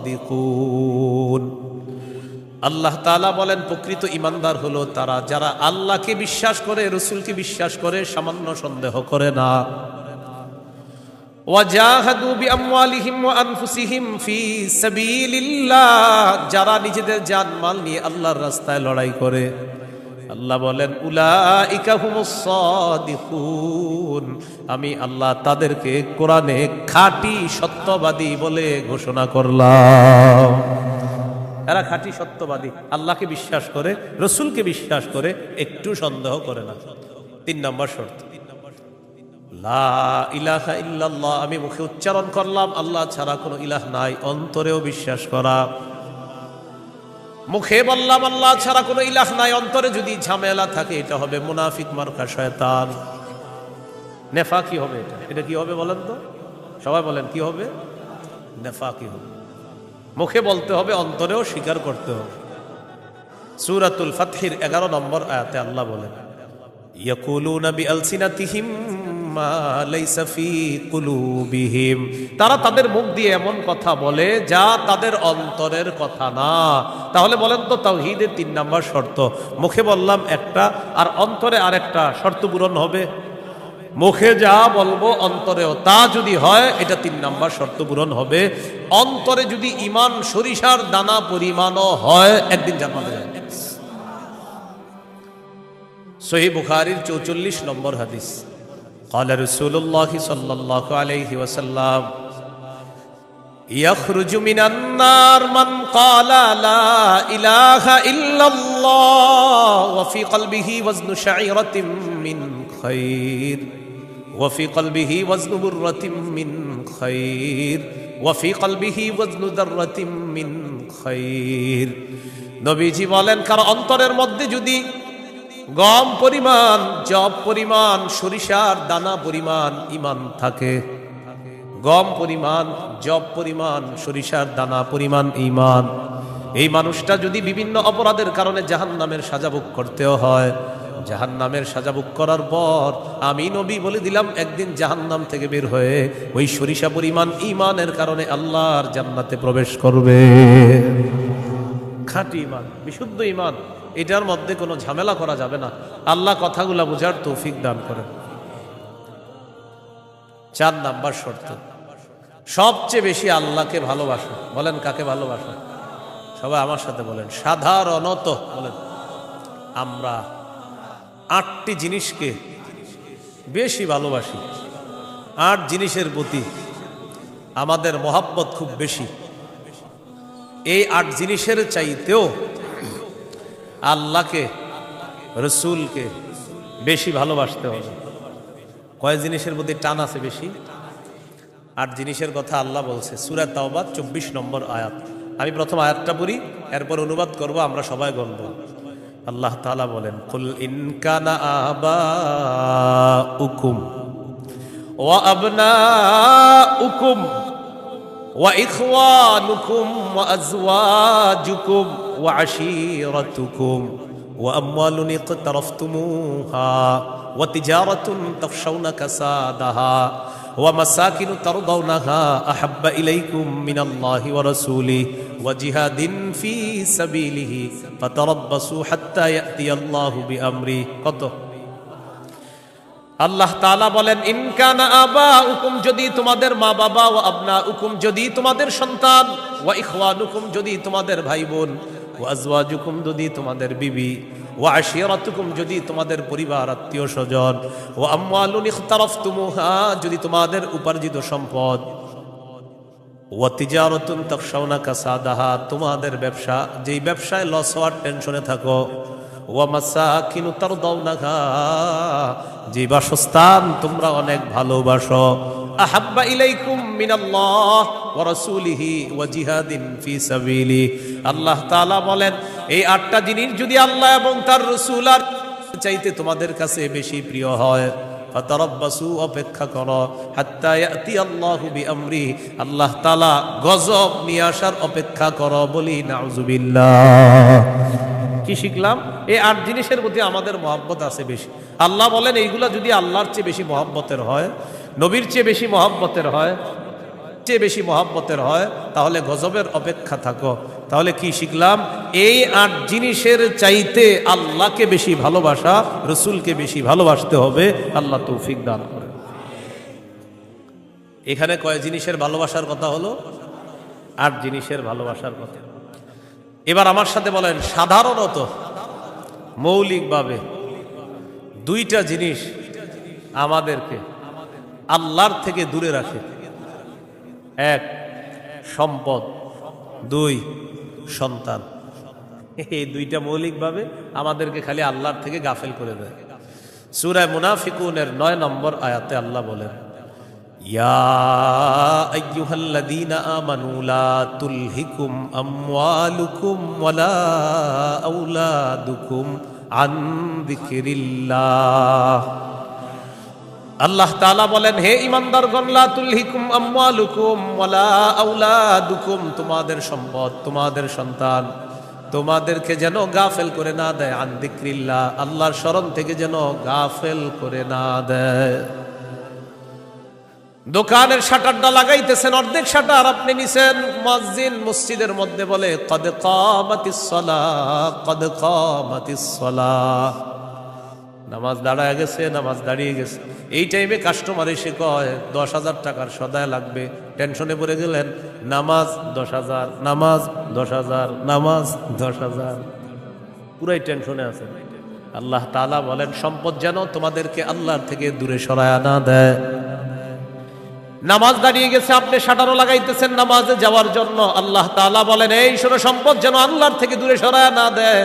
সাদিকুন। আল্লাহ তাআলা বলেন, প্রকৃত ঈমানদার হলো তারা যারা আল্লাহকে বিশ্বাস করে, রাসূলকে বিশ্বাস করে, সামান্য সন্দেহ করে না। ওয়াজাহাদু বিআমওয়ালিহিম ওয়া আনফুসিহিম ফী সাবিলিল্লাহ, যারা নিজেদের জান-মাল নিয়ে আল্লাহর রাস্তায় লড়াই করে। আল্লাহ বলেন, উলাইকা হুমুস সাদিকুন, আমি আল্লাহ তাদেরকে কোরআনে খাঁটি সত্যবাদী বলে ঘোষণা করলাম। এরা খাঁটি সত্যবাদী, আল্লাহকে বিশ্বাস করে, রসুলকে বিশ্বাস করে, একটু সন্দেহ করে না। 3 নম্বর শর্ত, লা ইলাহা ইল্লাল্লাহ, আমি মুখে উচ্চারণ করলাম আল্লাহ ছাড়া কোনো ইলাহ নাই, অন্তরেও বিশ্বাস করা। মুখে বললাম আল্লাহ ছাড়া কোনো ইলাহ নাই, অন্তরে যদি ঝামেলা থাকে এটা হবে মুনাফিক মার্কা শয়তান, নেফাকি হবে। এটা কি হবে বলেন তো? সবাই বলেন কি হবে? নেফাকি হবে। মুখে বলতে হবে, অন্তরেও স্বীকার করতে হবে। সূরাতুল ফাতহির 11 নম্বর আয়াতে আল্লাহ বলেন, ইয়াকুলুনা বিআলসিনাতিহিম মা লাইসা ফি কুলুবিহিম, তারা তাদের মুখ দিয়ে এমন কথা বলে যা তাদের অন্তরের কথা না। তাহলে বলেন তো, তাওহীদের 3 নম্বর শর্ত, মুখে বললাম একটা আর অন্তরে আরেকটা, শর্ত পূরণ হবে? মুখে যা বলবো অন্তরেও তা যদি হয়, এটা 3 নম্বর শর্ত পূরণ হবে। অন্তরে যদি ঈমান সরিষার দানা পরিমাণও হয়, একদিন জান্নাতে যাবে। সহিহ বুখারীর 44 নম্বর হাদিস। ক্বালা রাসূলুল্লাহ সাল্লাল্লাহু আলাইহি ওয়াসাল্লাম, ইয়াখরুজু মিনান নার মান ক্বালা লা ইলাহা ইল্লাল্লাহ ওয়া ফি কলবিহি ওয়াজনু শাঈরাতিন মিন খায়র ওয়া ফি কলবিহি ওয়াজনু বুররাতিন মিন খায়র ওয়া ফি কলবিহি ওয়াজনু দাররাতিন মিন খায়র। নবীজি বলেন, কারো অন্তরের মধ্যে যদি গম পরিমাণ, জব পরিমাণ, সরিষার দানা পরিমাণ ঈমান থাকে, গম পরিমাণ, জব পরিমাণ, সরিষার দানা পরিমাণ ঈমান, এই মানুষটা যদি বিভিন্ন অপরাধের কারণে জাহান্নামের সাজা ভোগ করতেও হয়, জাহান্নামের সাজা ভোগ করার পর আমি নবী বলে দিলাম, একদিন জাহান্নাম থেকে বের হয়ে ওই সরিষা পরিমাণ ঈমানের কারণে আল্লাহর জান্নাতে প্রবেশ করবে। খাঁটি ঈমান, বিশুদ্ধ ঈমান, এটার মধ্যে কোনো ঝামেলা করা যাবে না। আল্লাহ কথাগুলা বোঝার তৌফিক দান করেন। 4 নাম্বার শর্ত, সবচেয়ে বেশি আল্লাহকে ভালোবাসো। বলেন কাকে ভালোবাসো? সবাই আমার সাথে বলেন, সাধারণত বলেন, আমরা 8টি জিনিসকে বেশি ভালোবাসি। 8 জিনিসের প্রতি আমাদের মহাব্বত খুব বেশি। এই 8 জিনিসের চাইতেও আল্লাহকে, রসুলকে বেশি ভালোবাসতে হবে। কয় জিনিসের প্রতি টান আছে বেশি? 8 জিনিসের কথা আল্লাহ বলছে সূরা তাওবা 24 নম্বর আয়াত। আমি প্রথম আয়াতটা পড়ি, এরপর অনুবাদ করব, আমরা সবাই গণব। আল্লাহ তাআলা বলেন, কুল ইন কানা আবাউকুম ওয়া আবনাউকুম ওয়া ইখওয়ানুকুম ওয়া আজওয়াজুকুম ওয়া আশীরাতুকুম ওয়া আমওয়ালুন ইকতারাফতুমুহা ওয়া তিজারাতুন তাখশাউনা কাসাদাহা ওয়া মাসাকিনু তারদাউনাহা আহাব্বা ইলাইকুম মিনাল্লাহি ওয়া রাসূলিহি ওয়া জিহাদিন ফি সাবিলিহি ফাতারাব্বাসু হাত্তা ইয়াতিয়াল্লাহু বিআমরি। কত? আল্লাহ তাআলা বলেন, ইন কানা আবাউকুম, যদি তোমাদের মা বাবা, ওয়া আবনাউকুম, যদি তোমাদের সন্তান, ওয়া ইখওয়ানুকুম, যদি তোমাদের ভাই বোন, ওয়া আজওয়াজুকুম, যদি তোমাদের বিবি, ওয়া আশীরাতুকুম, যদি তোমাদের পরিবার আত্মীয় স্বজন, ওয়া আমওয়ালুন ইখতারাফতুমুহা, যদি তোমাদের উপার্জিত সম্পদ, ওয়া তিজারাতুন তাখশাউনা কাসাদাহা, তোমাদের ব্যবসা, যেই ব্যবসায় লস হওয়ার টেনশনে থাকো, ওয়া মাসাকিনু তারদাউনাহা, যে বাসস্থান তোমরা অনেক ভালোবাসো, আহাব্বা ইলাইকুম মিনাল্লাহ ওয়া রাসূলিহি ওয়া জিহাদিন ফি সাবিলি। আল্লাহ তাআলা বলেন, এই 8টা জিনিস যদি আল্লাহ এবং তার রাসূল আর চাইতে তোমাদের কাছে বেশি প্রিয় হয়, ফাতারাব্বাসু, অপেক্ষা করো, হাত্তা ইয়াতিয়াল্লাহু বিআমরি, আল্লাহ তাআলা গজব নিয়ে আসার অপেক্ষা করো। বলি নাউযুবিল্লাহ। কি শিখলাম? এই 8 জিনিসের প্রতি আমাদের মহব্বত আছে বেশি। আল্লাহ বলেন, এইগুলা যদি আল্লাহর চেয়ে বেশি মহব্বতের হয়, নবীর চেয়ে বেশি মহব্বতের হয়, তাহলে গজবের অপেক্ষা থাকো। তাহলে কি শিখলাম? এই 8 জিনিসের চাইতে আল্লাহকে বেশি ভালোবাসা, রসুলকে বেশি ভালোবাসতে হবে। আল্লাহ তৌফিক দান করে। এখানে কয় জিনিসের ভালোবাসার কথা হলো? 8 জিনিসের ভালোবাসার কথা। এবার আমার সাথে বলেন, সাধারণত মৌলিকভাবে 2টা জিনিস আমাদেরকে আল্লাহর থেকে দূরে রাখে। 1 সম্পদ, 2 সন্তান। এই 2টা মৌলিকভাবে আমাদেরকে খালি আল্লাহর থেকে গাফেল করে দেয়। সূরা মুনাফিকুনের 9 নম্বর আয়াতে আল্লাহ বলেন, ইয়া আইয়ুহাল্লাযীনা আমানু লা তুলহিকুম আমওয়ালুকুম ওয়ালা আওলাদুকুম আন যিকরিল্লাহ। আল্লাহ তাআলা বলেন, হে ঈমানদারগণ, লা তুলহিকুম আমওয়ালুকুম ওয়ালা আওলাদুকুম, তোমাদের সম্পদ, তোমাদের সন্তান তোমাদেরকে যেন গাফেল করে না দেয়, আন যিকরিল্লাহ, আল্লাহর স্মরণ থেকে যেন গাফেল করে না দেয়। দোকানের শাটারটা লাগাইতেছেন, অর্ধেক শাটার আপনি নিছেন, মুয়াজ্জিন মসজিদের মধ্যে বলে, কদ কামাতিস সালাহ, কদ কামাতিস সালাহ, নামাজ দাঁড়ায় গেছে, নামাজ দাঁড়িয়ে গেছে। এই টাইমে কাস্টমার এসে কয় 10,000 টাকার সদায় লাগবে, টেনশনে পড়ে গেলেন, নামাজ 10,000, নামাজ 10,000, নামাজ 10,000, পুরাই টেনশনে আছে। আল্লাহ তাআলা বলেন, সম্পদ যেন তোমাদেরকে আল্লাহর থেকে দূরে সরায় না দেয়। নামাজ দাঁড়িয়ে গেছে, আপনি শাটারও লাগাইতেছেন নামাজে যাওয়ার জন্য, আল্লাহ তাআলা বলেন, এই শোনো, সম্পদ যেন আল্লাহর থেকে দূরে সরায় না দেয়।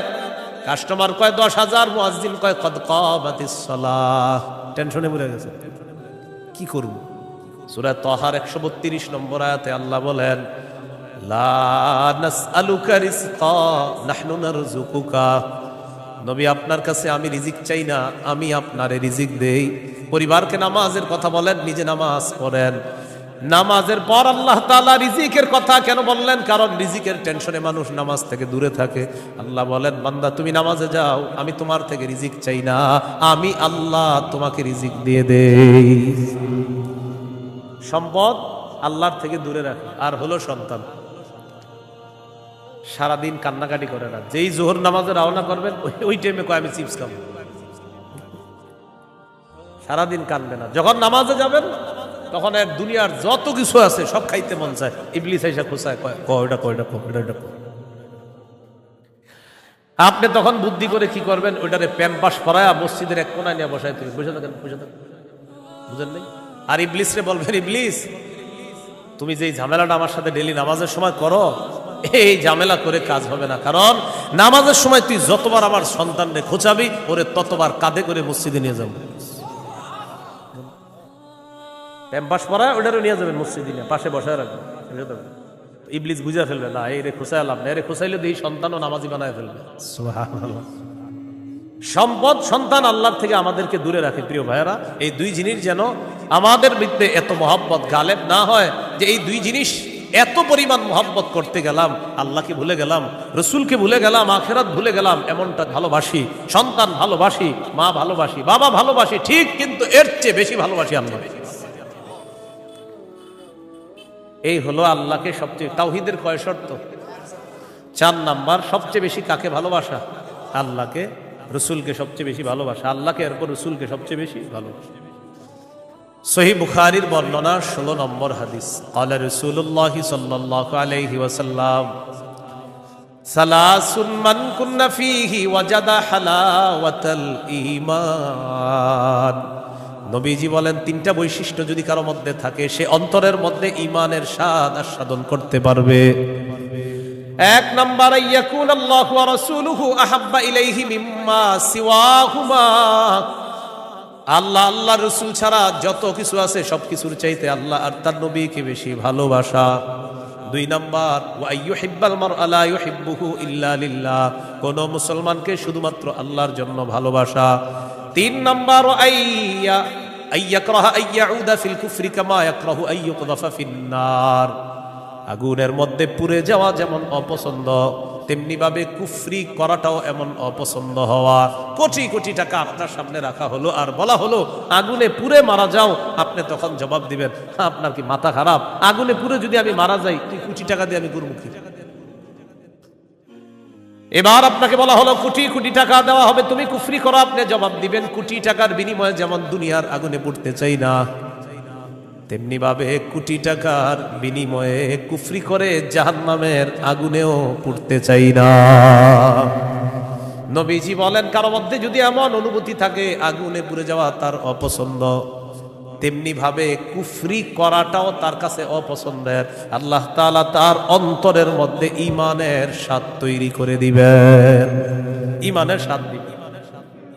কাস্টমার কয় 10,000, মুয়াজ্জিন কয় কদ কামাতিস সালাহ, টেনশনে পড়ে গেছে, কি করব? সূরা তাহার 132 নম্বর আয়াতে আল্লাহ বলেন, লা নাসআলুকা রিজকা নাহনু নারযুকুকা, নবী আপনার কাছে আমি রিজিক চাই না, আমি আপনারে রিজিক দেই। পরিবারকে নামাজের কথা বলেন, নিজে নামাজ পড়েন। নামাজের পর আল্লাহ তাআলা রিজিকের কথা কেন বললেন? কারণ রিজিকের টেনশনে মানুষ নামাজ থেকে দূরে থাকে। আল্লাহ বলেন, বান্দা তুমি নামাজে যাও, আমি তোমার থেকে রিজিক চাই না, আমি আল্লাহ তোমাকে রিজিক দিয়ে দেই। সম্পদ আল্লাহর থেকে দূরে রাখে। আর হলো সন্তান, সারাদিন কান্নাকাটি করে না, যেই জোহর নামাজে রওনা করবেন ওই টাইমে কয় আমি চিপস খাবো, সারাদিন কানবে না। যখন নামাজে যাবেন তখন এর দুনিয়ার যত কিছু আছে সব খাইতে মন চায়, ইবলিস আইসা খোঁচায়, কয়টা আপনি তখন বুদ্ধি করে কি করবেন? ওইটারে প্যাম্পাস পরায়া মসজিদের এক কোনায় নিয়ে বসায় তুমি বসে থাকেন, বুঝেন নাই? আর ইবলিস রে বলবেন, ইবলিস তুমি যে ঝামেলাটা আমার সাথে ডেলি নামাজের সময় করো, এই ঝামেলা করে কাজ হবে না। কারণ নামাজের সময় তুই যতবার আমার সন্তানরে খোঁচাবি, ওরে ততবার কাঁধে করে মসজিদে নিয়ে যাবো। প্যাম্পাস পরায় ওইটারও নিয়ে যাবেন মসজিদে, পাশে বসায় রাখবেন। ইবলিস বুঝা ফেলবে না, এই রে খুসাই লাভ না, এরে খুসাইলে দিয়ে সন্তানও নামাজি বানায় ফেলবে। সুবহানাল্লাহ। সম্পদ সন্তান আল্লাহর থেকে আমাদেরকে দূরে রাখে। প্রিয় ভাইয়েরা, এই দুই জিনিস যেন আমাদের মধ্যে এত মহব্বত গালেব না হয় যে এই দুই জিনিস এত পরিমাণ মহব্বত করতে গেলাম, আল্লাহকে ভুলে গেলাম, রসুলকে ভুলে গেলাম, আখেরাত ভুলে গেলাম। এমনটা ভালোবাসি, সন্তান ভালোবাসি, মা ভালোবাসি, বাবা ভালোবাসি, ঠিক, কিন্তু এর চেয়ে বেশি ভালোবাসি আল্লাহ। এই হলো আল্লাহকে সবচেয়ে, তাওহীদের কয় শর্ত? 4 নাম্বার, সবচেয়ে বেশি কাকে ভালোবাসা? আল্লাহকে, রসুলকে সবচেয়ে বেশি ভালোবাসা, আল্লাহকে, এরপর রসুলকে সবচেয়ে বেশি ভালোবাসা। সহিহ বুখারীর বর্ণনা 16 নম্বর হাদিস, ক্বালা রাসূলুল্লাহ সাল্লাল্লাহু আলাইহি ওয়াসাল্লাম সালাসুন মান কুন্না ফীহি ওয়াজাদা হালাওয়াতাল ঈমান। নবীজি বলেন, 3টা বৈশিষ্ট্য যদি কারো মধ্যে থাকে, সে অন্তরের মধ্যে ঈমানের স্বাদ আস্বাদন করতে পারবে। 1 নাম্বার, ইয়াকুন আল্লাহু ওয়া রাসূলুহু আহাব্বা ইলাইহি মিম্মা সিওয়াহুমা। আল্লাহ, আল্লাহ রসুল ছাড়া যত কিছু আছে সবকিছুর চাইতে আল্লাহ আর তার নবীকে বেশি ভালোবাসা। 2 নাম্বার, ওয়া ইউহিব্বাল মারআ লা ইউহিব্বুহু ইল্লা লিল্লাহ। কোন মুসলমানকে শুধুমাত্র আল্লাহর জন্য ভালোবাসা। 3 নাম্বার, আইয়াকরাহা আইয়াউদা ফিল কুফরি কামা ইয়াকরাহু আইয়ুকযাফা ফিন্নার। আগুনের মধ্যে পুড়ে যাওয়া যেমন অপছন্দ, তেমনি ভাবে কুফরি করাটাও এমন অপছন্দ হওয়া। কোটি কোটি টাকা আপনার সামনে রাখা হলো আর বলা হলো আগুনে পুড়ে মারা যাও, আপনি তখন জবাব দিবেন, আপনার কি মাথা খারাপ? আগুনে পুড়ে যদি আমি মারা যাই, তুই কোটি টাকা দিয়ে আমি গুরুমুখী। এবার আপনাকে বলা হলো কোটি কোটি টাকা দেওয়া হবে, তুমি কুফরি করো, আপনি জবাব দিবেন কোটি টাকার বিনিময়ে যেমন দুনিয়ার আগুনে পুড়তে চাই না, তেমনি ভাবে কোটি টাকার বিনিময়ে কুফরি করে জাহান্নামের আগুনেও পুড়তে চাই না। নবীজি বলেন, কারো মধ্যে যদি এমন অনুভূতি থাকে আগুনে পুড়ে যাওয়া তার অপছন্দ, তেমনি ভাবে কুফরি করাটাও তার কাছে অপছন্দের, আল্লাহ তাআলা তার অন্তরের মধ্যে ঈমানের স্বাদ তৈরি করে দিবেন, ঈমানের স্বাদ দিবেন।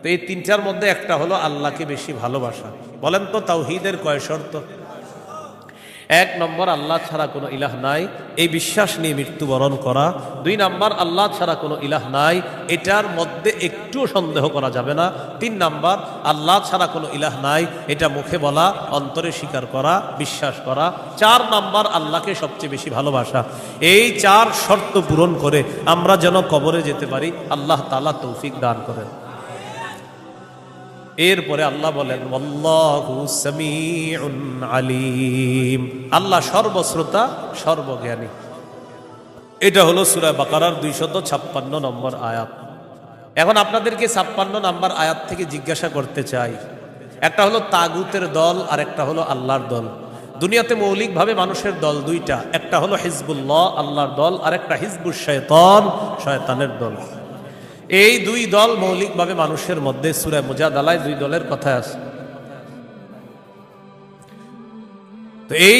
তো এই 3টার মধ্যে একটা হলো আল্লাহকে বেশি ভালোবাসা। বলেন তো তাওহীদের কয় শর্ত? 1 নম্বর, আল্লাহ ছাড়া কোনো ইলাহ নাই, এই বিশ্বাস নিয়ে মৃত্যুবরণ করা। 2 নাম্বার, আল্লাহ ছাড়া কোনো ইলাহ নাই, এটার মধ্যে একটুও সন্দেহ করা যাবে না। 3 নাম্বার, আল্লাহ ছাড়া কোনো ইলাহ নাই, এটা মুখে বলা, অন্তরে স্বীকার করা, বিশ্বাস করা। 4 নাম্বার, আল্লাহকে সবচেয়ে বেশি ভালোবাসা। এই 4 শর্ত পূরণ করে আমরা যেন কবরে যেতে পারি, আল্লাহ তাআলা তৌফিক দান করেন। এরপরে আল্লাহ বলেন, আল্লাহু সামিউন আলিম, আল্লাহ সর্বশ্রোতা, সর্বজ্ঞানী। এটা হলো সূরা বাকারার 256 নম্বর আয়াত। এখন আপনাদেরকে 56 নম্বর আয়াত থেকে জিজ্ঞাসা করতে চাই, একটা হলো তাগুতের দল আর একটা হলো আল্লাহর দল। দুনিয়াতে মৌলিকভাবে মানুষের দল 2টা, একটা হলো হিজবুল্লাহ, আল্লাহর দল, আর একটা হিজবুশ শয়তান, শয়তানের দল। এই 2 দল মৌলিকভাবে মানুষের মধ্যে সূরা মুজাদালায় 2 দলের কথা আছে। তো এই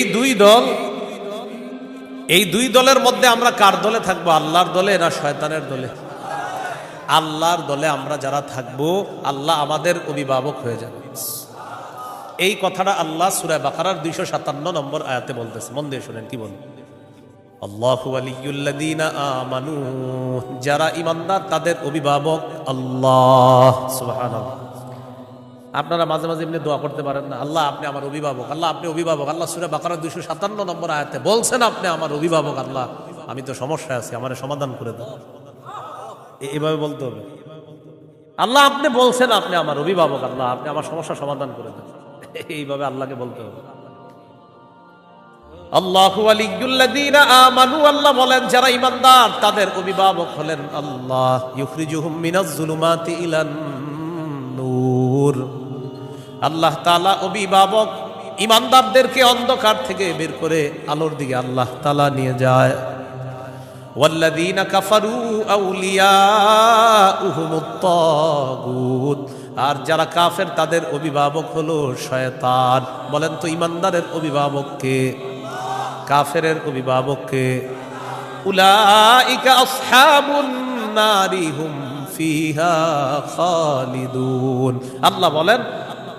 2 দলের মধ্যে আমরা কার দলে থাকবো? আল্লাহর দলে না শয়তানের দলে? আল্লাহর দলে আমরা যারা থাকবো, আল্লাহ আমাদের অভিভাবক হয়ে যাবে। এই কথাটা আল্লাহ সূরা বাকারার 257 নম্বর আয়াতে বলতেছে। মন দিয়ে শুনেন কি বলেন, আল্লাহু ওয়ালিয়ুল্লাযীনা আমানু, যারা ঈমানদার তাদের অভিভাবক আল্লাহ। সুবহানাল্লাহ। আপনারা মাঝে মাঝে এমনি দোয়া করতে পারেন না, আল্লাহ আপনি আমার অভিভাবক, আল্লাহ আপনি অভিভাবক। আল্লাহ সূরা বাকারা 257 নম্বর আয়াতে বলছেন, আপনি আমার অভিভাবক আল্লাহ, আমি তো সমস্যায় আছি, আমার সমাধান করে দাও। এইভাবে বলতে হবে, আল্লাহ আপনি বলছেন আপনি আমার অভিভাবক, আল্লাহ আপনি আমার সমস্যা সমাধান করে দেন। এইভাবে আল্লাহকে বলতে হবে। আল্লাহু ওয়ালিয়ুল্লাযীনা আমানু, আল্লাহ বলেন যারা ঈমানদার তাদের অভিভাবক হলেন আল্লাহ। ইউখরিজুহুম মিনাজ যুলুমাতি ইলান নূর, আল্লাহ তাআলা অভিভাবক, ঈমানদারদেরকে অন্ধকার থেকে বের করে আলোর দিকে আল্লাহ তাআলা নিয়ে যায়। ওয়াল্লাযীনা কাফারু আউলিয়াউহুমুত তাগুত, আর যারা কাফের তাদের অভিভাবক হলো শয়তান। বলেন তো ঈমানদারের অভিভাবক কে? কাফেরের অভিভাবক কে? উলাইকা আসহাবুন নারি হুম ফিহা খালিদুন। আল্লাহ বলেন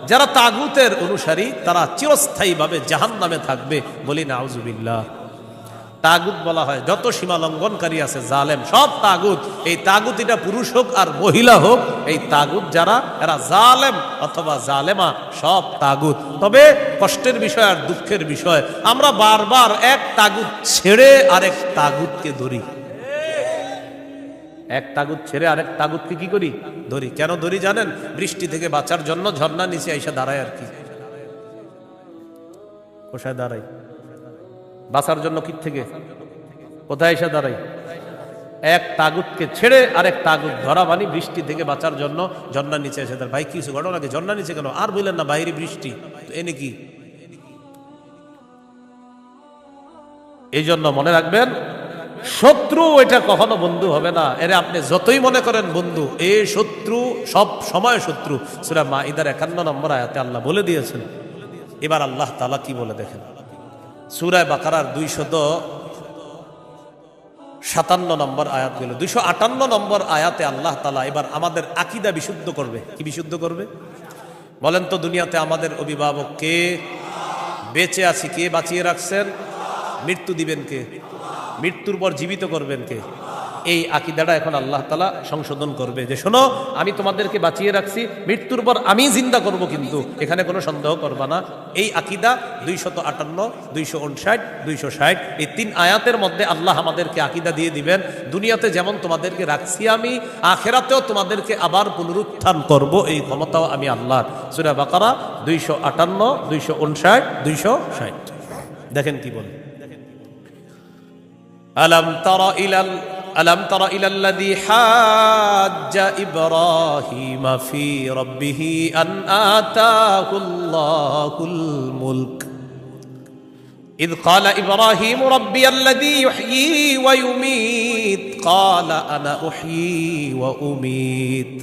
যারা তাগুতের অনুসারী তারা চিরস্থায়ীভাবে জাহান্নামে থাকবে। বলি নাউজুবিল্লাহ। তাগুত বলা হয় যত সীমা লঙ্ঘনকারী আছে জালেম, সব তাগুত। এই তাগুত এটা পুরুষ হোক আর মহিলা হোক, এই তাগুত যারা এরা জালেম অথবা জালেমা, সব তাগুত। তবে কষ্টের বিষয় আর দুঃখের বিষয়, আমরা বারবার এক তাগুত ছেড়ে আরেক তাগুতকে ধরি। এক তাগুত ছেড়ে আরেক তাগুতকে কি করি? ধরি। কেন ধরি জানেন? বৃষ্টি থেকে বাঁচার জন্য ঝর্ণা নিচে এসে দাঁড়ায় আর কি। কোথায় দাঁড়াই? বাঁচার জন্য কি থেকে কোথায় এসে দাঁড়াই? এক তাগুতকে ছেড়ে আরেক তাগুত ধরা, মানে বৃষ্টি থেকে বাঁচার জন্য ঝর্ণার নিচে এসে দাঁড়ায়। ভাই কিছু ঘটনা লাগে, ঝর্ণার নিচে কেন? আর বললেন না বাইরে বৃষ্টি, এনে কি? এই জন্য মনে রাখবেন, শত্রু এটা কখনো বন্ধু হবে না। এরে আপনি যতই মনে করেন বন্ধু, এই শত্রু সব সময় শত্রু। সূরা মাইদার 51 নম্বর আয়াতে আল্লাহ বলে দিয়েছেন। এবার আল্লাহ তাআলা কি বলে দেখেন, সূরা বাকারার 257 নম্বর আয়াত গেল, 258 নম্বর আয়াতে আল্লাহ তাআলা এবার আমাদের আকীদা বিশুদ্ধ করবে। কি বিশুদ্ধ করবে বলেন তো? দুনিয়াতে আমাদের অভিভাবক কে? বেঁচে আছি কে? বাঁচিয়ে রাখছেন। মৃত্যু দিবেন কে? মৃত্যুর পর জীবিত করবেন কে? এই আকীদাটা এখন আল্লাহ তাআলা সংশোধন করবে যে শোনো, আমি তোমাদেরকে বাঁচিয়ে রাখছি, মৃত্যুর পর আমি জিন্দা করব, কিন্তু এখানে কোনো সন্দেহ করবা না। এই আকীদা 258, 259, 260 এই 3 আয়াতের মধ্যে আল্লাহ আমাদেরকে আকীদা দিয়ে দিবেন, দুনিয়াতে যেমন তোমাদেরকে রাখছি আমি, আখিরাতেও তোমাদেরকে আবার পুনরুত্থান করব, এই ক্ষমতাও আমি আল্লাহর। সূরা বাকারা 258, 259, 260 দেখেন কি বলে। ألم تر إلى الذي حاج إبراهيم في ربه أن آتاه الله الملك إذ قال إبراهيم ربي الذي يحيي ويميت قال أنا أحيي وأميت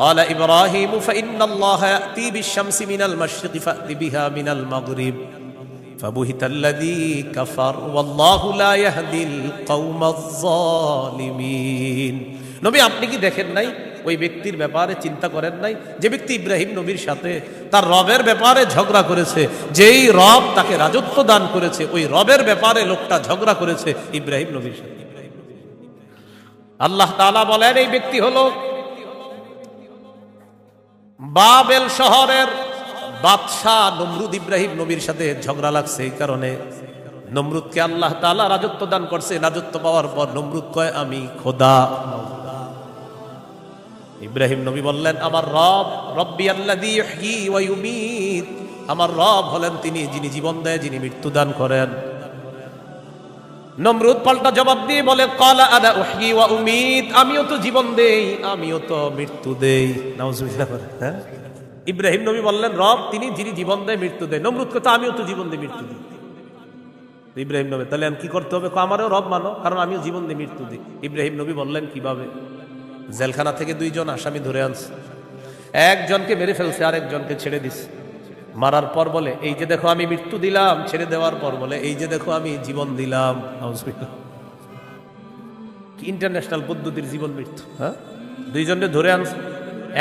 قال إبراهيم فإن الله يأتي بالشمس من المشرق فأت بها من المغرب فبهت الذي كفر والله لا يهدي القوم الظالمين। নবী আপনি কি দেখেন নাই, ওই ব্যক্তির ব্যাপারে চিন্তা করেন নাই যে ব্যক্তি ইব্রাহিম নবীর সাথে তার রবের ব্যাপারে ঝগড়া করেছে? যেই রব তাকে রাজত্ব দান করেছে, ওই রবের ব্যাপারে লোকটা ঝগড়া করেছে ইব্রাহিম নবীর সাথে। আল্লাহ তাআলা বলেন এই ব্যক্তি হলো বাবেল শহরের বাদশাহ নমরুদ। ইব্রাহিম নবীর সাথে ঝগড়া লাগছে, এই কারণে নমরুদকে আল্লাহ তাআলা রাজত্ব দান করছে। রাজত্ব পাওয়ার পর নমরুদ কয় আমি খোদা। ইব্রাহিম নবী বললেন আমার রব, রব্বি আল্লাযী ইহয়ী ওয়া ইউমীত, আমার রব হলেন তিনি যিনি জীবন দেয়, যিনি মৃত্যু দান করেন। নমরুদ পাল্টা জবাব দিয়ে বলে ক্বালা আনা উহয়ী ওয়া উমীত, আমিও তো জীবন দেই, আমিও তো মৃত্যু দেই। নাউজুবিল্লাহ। হ্যাঁ, ইব্রাহিম নবী বললেন রব তিনি যিনি জীবন দেয় মৃত্যু দেয়। নমরুদ কথা আমিও তো জীবন দিই মৃত্যু দিই। ইব্রাহিম নবী তাহলে কি করতে হবে? আমারও রব মানো, কারণ আমিও জীবন দিই মৃত্যু দিই। ইব্রাহিম নবী বললেন কিভাবে? জেলখানা থেকে 2 জন আসামি ধরে আনছে, একজনকে মেরে ফেলছে, আরেকজনকে ছেড়ে দিছে। মারার পর বলে এই যে দেখো আমি মৃত্যু দিলাম, ছেড়ে দেওয়ার পর বলে এই যে দেখো আমি জীবন দিলাম। কি ইন্টারন্যাশনাল পদ্ধতির জীবন মৃত্যু! হ্যাঁ, 2 জনকে ধরে আনছে,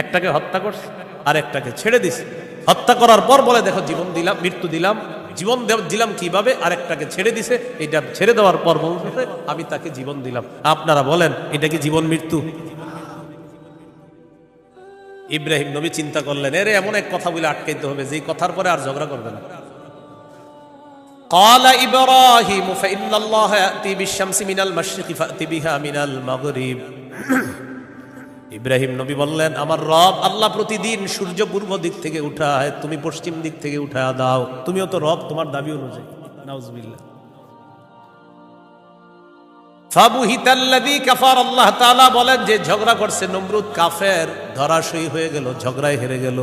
একটাকে হত্যা করছে আর একটাকে ছেড়ে দিছে। হত্যা করার পর বলে দেখো জীবন দিলাম, মৃত্যু দিলাম। জীবন দিলাম কিভাবে? আরেকটাকে ছেড়ে দিছে। এটা ছেড়ে দেওয়ার পর বলতেছে আমি তাকে জীবন দিলাম। আপনারা বলেন এটা কি জীবন মৃত্যু? ইব্রাহিম নবী চিন্তা করলেন এর এমন এক কথা বলে আটকাইতে হবে যেই কথার পরে আর ঝগড়া করবে না। قال إبراهيم فإن الله يأتي بالشمس من المشرق فأت بها من المغرب। ইব্রাহিম নবী বললেন আমার রব আল্লাহ প্রতিদিন সূর্য পূর্ব দিক থেকে উঠায়, তুমি পশ্চিম দিক থেকে উঠায় দাও। তুমিও তো রব, তোমার দাবি অনুযায়ী। নাউজুবিল্লাহ। ফাবুহিতাল্লাযী কাফার, আল্লাহ তাআলা বলেন যে ঝগড়া করছে নমরুদ কাফের, ধরাশয়ী হয়ে গেল, ঝগড়ায় হেরে গেল।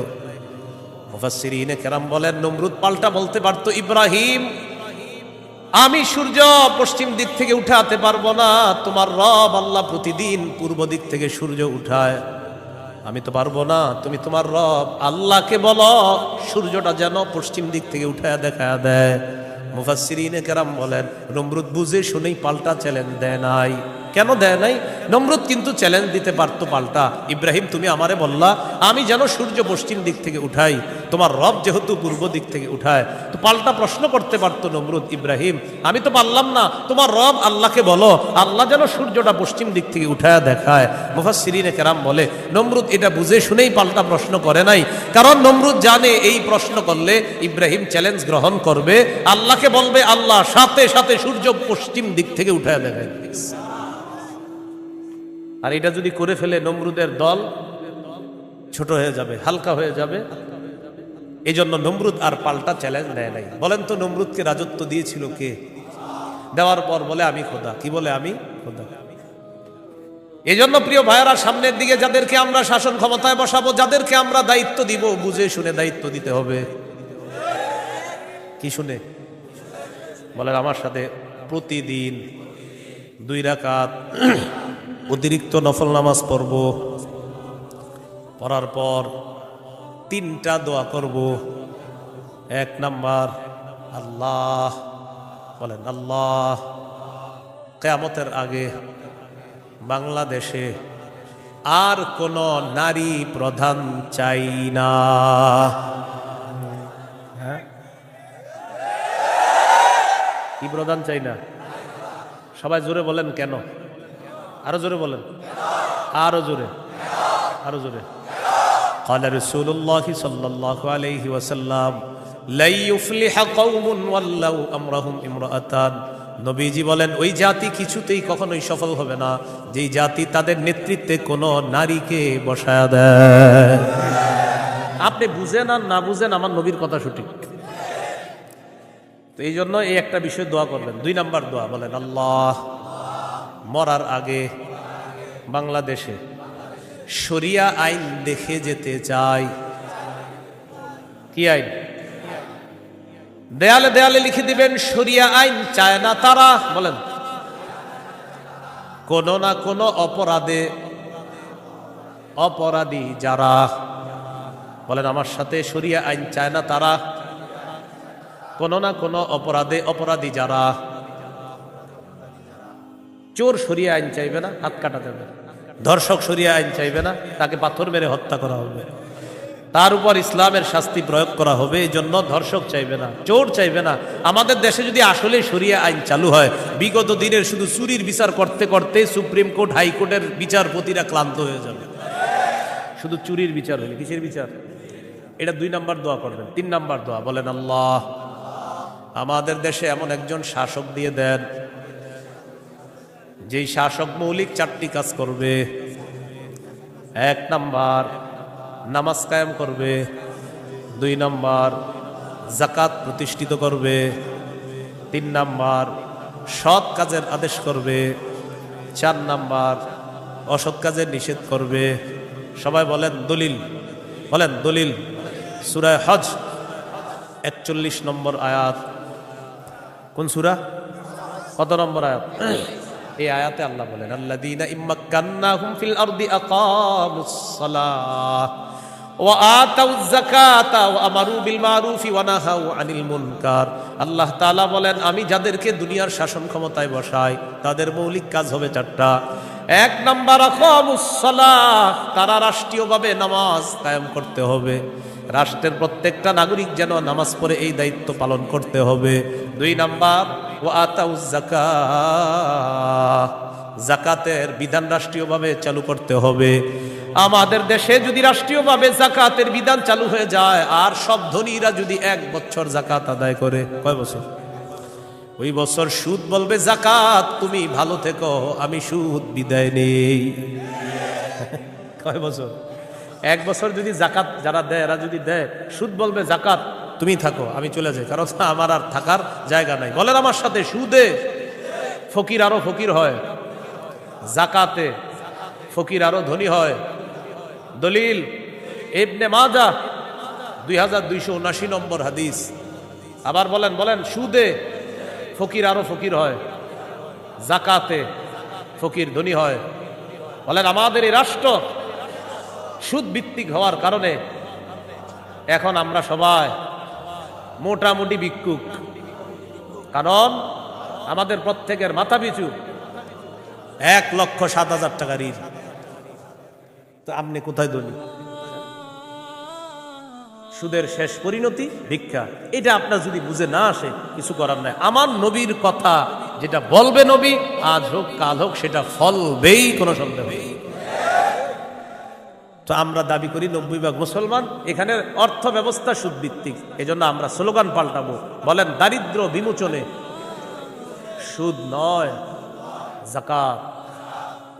মুফাসসিরিনে কেরাম বলেন নমরুদ পাল্টা বলতে পারতো ইব্রাহিম আমি সূর্য পশ্চিম দিক থেকে উঠাতে পারবো না, তোমার রব আল্লাহ প্রতিদিন পূর্ব দিক থেকে সূর্য উঠায়, আমি তো পারবো না। তুমি তোমার রব আল্লাহকে বলো সূর্যটা যেন পশ্চিম দিক থেকে উঠায় দেখা দেয়। মুফাসসিরিনে কেরাম বলেন নমরুদ বুঝে শুনেই পাল্টা চ্যালেঞ্জ দেয় নাই। কেন দেয় নাই? নমরুদ কিন্তু চ্যালেঞ্জ দিতে পারতো পাল্টা, ইব্রাহিম তুমি আমারে বললা আমি যেন সূর্য পশ্চিম দিক থেকে উঠাই, তোমার রব যেহেতু পূর্ব দিক থেকে উঠায়, তো পাল্টা প্রশ্ন করতে পারতো নমরুদ, ইব্রাহিম আমি তো পারলাম না, তোমার রব আল্লাহকে বলো আল্লাহ যেন সূর্যটা পশ্চিম দিক থেকে উঠায় দেখায়। মুফাসসিরিনে কেরাম বলে নমরুদ এটা বুঝে শুনেই পাল্টা প্রশ্ন করে নাই, কারণ নমরুদ জানে এই প্রশ্ন করলে ইব্রাহিম চ্যালেঞ্জ গ্রহণ করবে, আল্লাহকে বলবে আল্লাহ সাথে সাথে সূর্য পশ্চিম দিক থেকে উঠায় দেখায়। আর এটা যদি করে ফেলে নমরুদের দল ছোট হয়ে যাবে, হালকা হয়ে যাবে। এই জন্য নমরুদ আর পাল্টা চ্যালেঞ্জ নেয় নাই। বলেন তো নমরুদকে রাজত্ব দিয়েছিল কে? দেওয়ার পর বলে আমি খোদা। কি বলে? আমি খোদা। এই জন্য প্রিয় ভাইয়েরা, সামনের দিকে যাদেরকে আমরা শাসন ক্ষমতায় বসাবো, যাদেরকে আমরা দায়িত্ব দিব, বুঝে শুনে দায়িত্ব দিতে হবে। কি শুনে? বলেন আমার সাথে, প্রতিদিন 2 রাকাত অতিরিক্ত নফল নামাজ পড়ব, পড়ার পর 3টা দোয়া করব। 1 নাম্বার, আল্লাহ, বলেন আল্লাহ, কিয়ামতের আগে বাংলাদেশে আর কোন নারী প্রধান চাই না। হ্যাঁ, কি প্রধান চাই না? সবাই জোরে বলেন কেন? আরো জোরে বলেন, আরো জোরে, আরো জোরে। قال رسول الله صلى الله عليه وسلم لا يفلح قوم ولوا امرهم امرأتان। নবীজি বলেন ওই জাতি কিছুতেই কখনোই সফল হবে না যেই জাতি তাদের নেতৃত্বে কোনো নারীকে বসায় দেয়। আপনি বুঝেন আর না বুঝেন, আমার নবীর কথা সঠিক। তো এই জন্য এই একটা বিষয় দোয়া করবেন। 2 নাম্বার দোয়া, বলেন আল্লাহ, মরার আগে বাংলাদেশে শরিয়া আইন দেখে যেতে চাই। কি আইন? দেয়ালে দেয়ালে লিখে দিবেন শরিয়া আইন চায় না তারা। বলেন কোন না কোন অপরাধে অপরাধী যারা, বলেন আমার সাথে, শরিয়া আইন চায় না তারা, কোন না কোন অপরাধে অপরাধী যারা। চোর শরিয়া আইন চাইবে না, হাত কাটা দেবে। ধর্ষক শরিয়া আইন চাইবে না, তাকে পাথর মেরে হত্যা করা হবে, তার উপর ইসলামের শাস্তি প্রয়োগ করা হবে। এই জন্য ধর্ষক চাইবে না, চোর চাইবে না। আমাদের দেশে যদি আসলে শরিয়া আইন চালু হয়, বিগত দিনের শুধু চুরির বিচার করতে করতে সুপ্রিম কোর্ট হাইকোর্টের বিচারপতিরা ক্লান্ত হয়ে যাবে। শুধু চুরির বিচার হলে, কিসের বিচার? এটা 2 নাম্বার দোয়া করবেন। 3 নাম্বার দোয়া, বলেন আল্লাহ, আমাদের দেশে এমন একজন শাসক দিয়ে দেন যেই শাসক মৌলিক 4টি কাজ করবে। 1 নাম্বার, নামাজ কায়েম করবে। 2 নাম্বার, যাকাত প্রতিষ্ঠিত করবে। 3 নাম্বার, সৎ কাজের আদেশ করবে। 4 নাম্বার, অসৎ কাজের নিষেধ করবে। সবাই বলেন দলিল, বলেন দলিল। সূরা হজ 41 নম্বর আয়াত। কোন সূরা? কত নম্বর আয়াত? এই আয়াতে আল্লাহ বলেন আল্লাযীনা ইম্মাক্কান্নাহুম ফিল আরদি আকামুস সালাহ ওয়া আতাউয যাকাতা ওয়া আমারু বিল মারুফি ওয়া নাহাউ আনিল মুনকার। আল্লাহ তাআলা বলেন আমি যাদেরকে দুনিয়ার শাসন ক্ষমতায় বসাই তাদের মৌলিক কাজ হবে 4টা। 1 নাম্বার, আকামুস সালাহ, তারা রাষ্ট্রীয়ভাবে নামাজ কায়েম করতে হবে। রাষ্ট্রের প্রত্যেকটা নাগরিক যেন নামাজ পড়ে, এই দায়িত্ব পালন করতে হবে। 2 নাম্বার, ওয়া আতাউয যাকাত, যাকাতের বিধান রাষ্ট্রীয়ভাবে চালু করতে হবে। আমাদের দেশে যদি রাষ্ট্রীয়ভাবে যাকাতের বিধান চালু হয়ে যায় আর সব ধনীরা যদি 1 বছর যাকাত আদায় করে, কয় বছর? ওই বছর সুদ বলবে যাকাত তুমি ভালো থেকো, আমি সুদ বিদায় নেই। কয় বছর? 1 বছর যদি যাকাত যারা দেয়, এরা যদি দেয়, সুদ বলবে যাকাত তুমি থাকো, আমি চলে যাই, কারণ আমার আর থাকার জায়গা নাই। বলেন আমার সাথে, সুদে ফকির আরো ফকির হয়, যাকাতে ফকির আরো ধনী হয়। দলিল ইবনে মাজাহ 2279 নম্বর হাদিস। আবার বলেন, বলেন সুদে ফকির আরো ফকির হয়, যাকাতে ফকির ধনী হয়। বলেন আমাদের এই রাষ্ট্র সুদ ভিত্তিক হওয়ার কারণে এখন আমরা সবাই মোটামুটি ভিক্ষুক। কারণ আমাদের প্রত্যেকের মাথা পিছু 1,07,000 টাকা ঋণ। তো আপনি কোথায় ধনী? সুদের শেষ পরিণতি ভিক্ষা। এটা আপনার যদি বুঝে না আসে কিছু করার নাই। আমার নবীর কথা যেটা বলবে নবী, আজ হোক কাল হোক সেটা ফলবেই, কোনো সন্দেহ নেই। তো আমরা দাবি করি 90% মুসলমান, এখানে অর্থ ব্যবস্থা সুদভিত্তিক। এই জন্য আমরা স্লোগান পাল্টাবো, বলেন দারিদ্র বিমোচনে সুদ নয় যাকাত।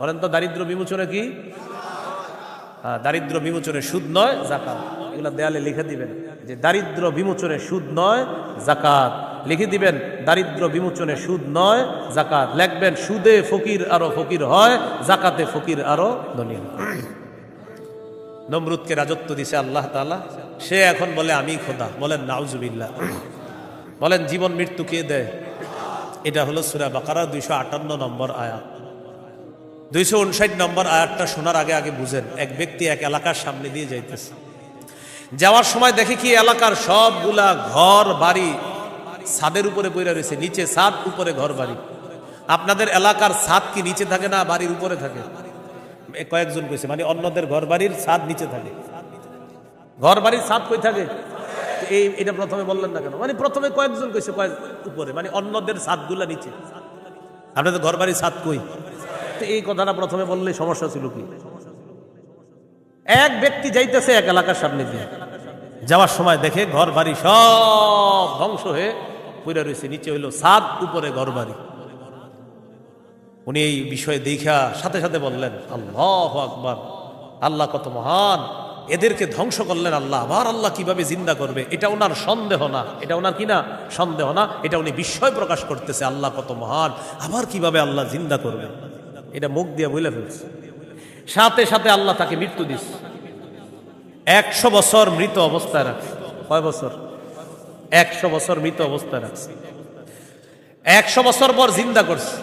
বলেন তো দারিদ্র বিমোচনে কি? দারিদ্র বিমোচনে সুদ নয় যাকাত। এগুলা দেয়ালে লিখে দিবেন যে দারিদ্র বিমোচনে সুদ নয় যাকাত। লিখে দিবেন দারিদ্র বিমোচনে সুদ নয় যাকাত। লিখবেন সুদে ফকির আরো ফকির হয়, যাকাতে ফকির আরো ধনী হয়। নমরুদকে রাজত্ব দিছে আল্লাহ তাআলা, সে এখন বলে আমি খোদা। বলেন নাউজুবিল্লাহ। বলেন জীবন মৃত্যু কে দেয়? এটা হলো সূরা বাকারা 258 নম্বর আয়াত। 259 নম্বর আয়াতটা শোনার আগে আগে বুঝেন। এক ব্যক্তি এক এলাকার সামনে দিয়ে যাইতেছে, যাওয়ার সময় দেখে কি এলাকার সবগুলা ঘর বাড়ি ছাদের উপরে পড়ে রয়েছে, নিচে ছাদ উপরে ঘর বাড়ি। আপনাদের এলাকার ছাদ কি নিচে থাকে না বাড়ির উপরে থাকে? কয়েকজন কইছে মানে অন্যদের ঘর বাড়ির ছাদ নিচে থাকে। ঘর বাড়ির ছাদ কই থাকে? এটা প্রথমে বললেন না কেন? মানে প্রথমে কয়েকজন কইছে কয়েক উপরে, মানে অন্যদের ছাদগুলা নিচে। আপনাদের ঘর বাড়ির ছাদ কই? এই কথাটা প্রথমে বললে সমস্যা ছিল কি? এক ব্যক্তি যাইতেছে এক এলাকার সামনে দিয়ে, যাওয়ার সময় দেখে ঘর বাড়ি সব ধ্বংস হয়ে পড়ে রয়েছে, নিচে হইল ছাদ উপরে ঘর বাড়ি। উনি এই বিষয়ে দেখা সাথে সাথে বললেন আল্লাহু আকবার, আল্লাহ কত মহান, এদেরকে ধ্বংস করলেন আল্লাহ, আবার আল্লাহ কিভাবে জিন্দা করবে এটা ওনার সন্দেহ না, এটা ওনার কি না সন্দেহ না, এটা উনি বিস্ময় প্রকাশ করতেছে আল্লাহ কত মহান, আবার কিভাবে আল্লাহ জিন্দা করবে এটা মুখ দিয়ে বলে ফেলছে। সাথে সাথে আল্লাহ তাকে মৃত্যু দিচ্ছে, 100 বছর মৃত অবস্থায় রাখছে। কয় বছর? 100 বছর মৃত অবস্থায় রাখছে। 100 বছর পর জিন্দা করছে।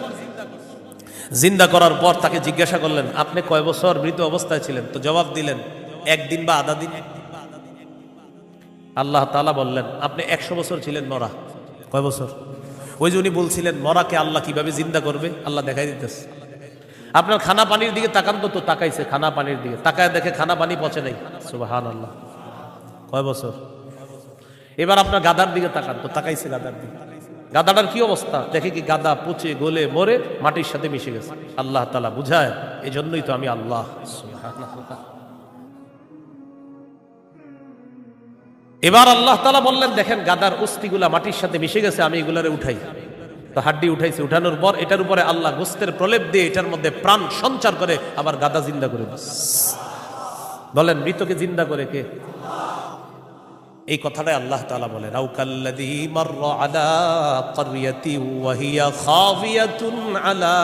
জিন্দা করার পর তাকে জিজ্ঞাসা করলেন আপনি কয় বছর মৃত অবস্থায় ছিলেন? তো জবাব দিলেন 1 দিন বা আধা দিন। আল্লাহ তাআলা বললেন আপনি 100 বছর ছিলেন মরা। কয় বছর? ওই যে উনি বলছিলেন মরাকে আল্লাহ কিভাবে জিন্দা করবে, আল্লাহ দেখাই দিতেছে। আপনার খানা পানির দিকে তাকান তো, তাকাইছে খানা পানির দিকে, তাকায় দেখে খানা পানি পচে নাই। সুবহানাল্লাহ। কয় বছর? এবার আপনার গাদার দিকে তাকান তো, তাকাইছে গাদার দিকে, গাদাটার কি অবস্থা দেখে কি গাদা পচে গলে মরে মাটির সাথে মিশে গেছে। আল্লাহ তাআলা বুঝায় এই জন্যই তো আমি আল্লাহ। সুবহানাল্লাহ। এবার আল্লাহ তাআলা বললেন দেখেন গাদার অস্থিগুলা মাটির সাথে মিশে গেছে, আমি এগুলারে উঠাই। তো হাড্ডি উঠাইছে, উঠানোর পর এটার উপরে আল্লাহ গোস্তের প্রলেপ দিয়ে এটার মধ্যে প্রাণ সঞ্চার করে আবার গাদা জিন্দা করে দিচ্ছে। বলেন মৃতকে জিন্দা করে কে? এই কথাটাই আল্লাহ তাআলা বলেন আউকাল্লাযী মাররা আলা ক্বরিয়াতিন ওয়া হিয়া খাফিয়াতুন আলা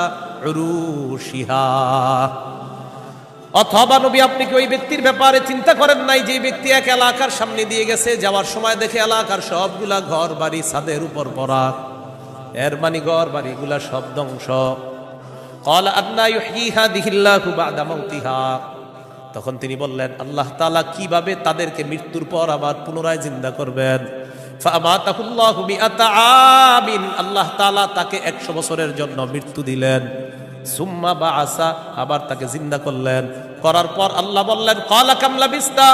উরুশিহা। অথবা নবী আপনি কি ওই ব্যক্তির ব্যাপারে চিন্তা করেন নাই যে ব্যক্তি এক এলাকার সামনে দিয়ে গেছে, যাওয়ার সময় দেখে এলাকার সবগুলা ঘর বাড়ি ছাদের উপর পড়া, এর মানে ঘর বাড়িগুলা সব ধ্বংস। ক্বালা আন্না ইউহয়ী হাযিহিল্লাহু বা'দা মাউতিহা। তখন তিনি বললেন আল্লাহ তাআলা কিভাবে তাদেরকে মৃত্যুর পর আবার পুনরায় জিন্দা করবেন। ফাআমাতাহুল্লাহু মিআতা আমিন। আল্লাহ তাআলা তাকে 100 বছরের জন্য মৃত্যু দিলেন। সুম্মা বাআসা, আবার তাকে জিন্দা করলেন। করার পর আল্লাহ বললেন ক্বালা কাম লাবিস্তা,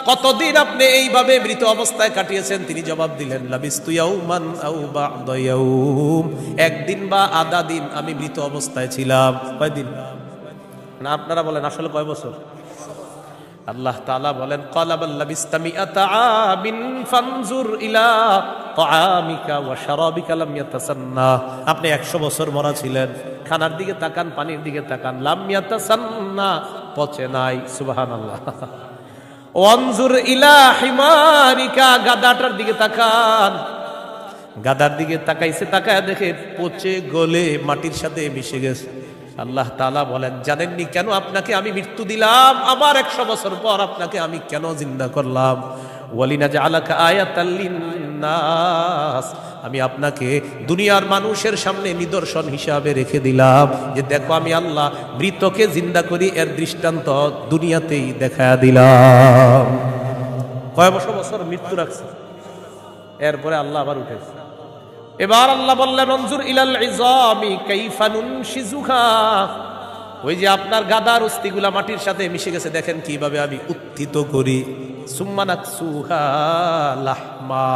কতদিন আপনি এইভাবে মৃত অবস্থায় কাটিয়েছেন? তিনি জবাব দিলেন লাবিস্তু ইয়াওমান আও বা'দা ইয়াওম, একদিন বা আধা দিন আমি মৃত অবস্থায় ছিলাম। কয়দিন? না আপনারা বলেন আসলে কয় বছর? আল্লাহ তাআলা বলেন ক্বালা বাল লাবিস্তা মিআতা আমিন ফানজুর ইলা তাআমিকা ওয়া শারাবিকা লাম ইয়াতাসান্না। আপনি 100 বছর মরা ছিলেন, খানার দিকে তাকান, পানির দিকে তাকান, লাম ইয়াতাসান্না, পচে নাই। সুবহানাল্লাহ। ওয়ানজুর ইলা হিমারিকা, গাদাটার দিকে তাকান, গাদার দিকে তাকাইছে, তাকায় দেখে পচে গলে মাটির সাথে মিশে গেছে। আল্লাহ তাআলা বলেন জানেননি কেন আপনাকে আমি মৃত্যু দিলাম, আবার 100 বছর পর আপনাকে আমি কেন জিন্দা করলাম? ওয়ালিনাজআলাকা আয়াতাল লিন্নাস, আমি আপনাকে দুনিয়ার মানুষের সামনে নিদর্শন হিসাবে রেখে দিলাম যে দেখো আমি আল্লাহ মৃতকে জিন্দা করি, এর দৃষ্টান্ত দুনিয়াতেই দেখায়া দিলাম। কয় বছর বছর মৃত্যু রাখছে, এরপরে আল্লাহ আবার উঠেছে। এবার আল্লাহ বললেন অনজুর ইলাল ইযামি কাইফা নুনশিজুহা ওই যে আপনার গাদার অস্থিগুলা মাটির সাথে মিশে গেছে, দেখেন কিভাবে আমি উত্থিত করি। সুম্মা নাকসুহা লাহমা,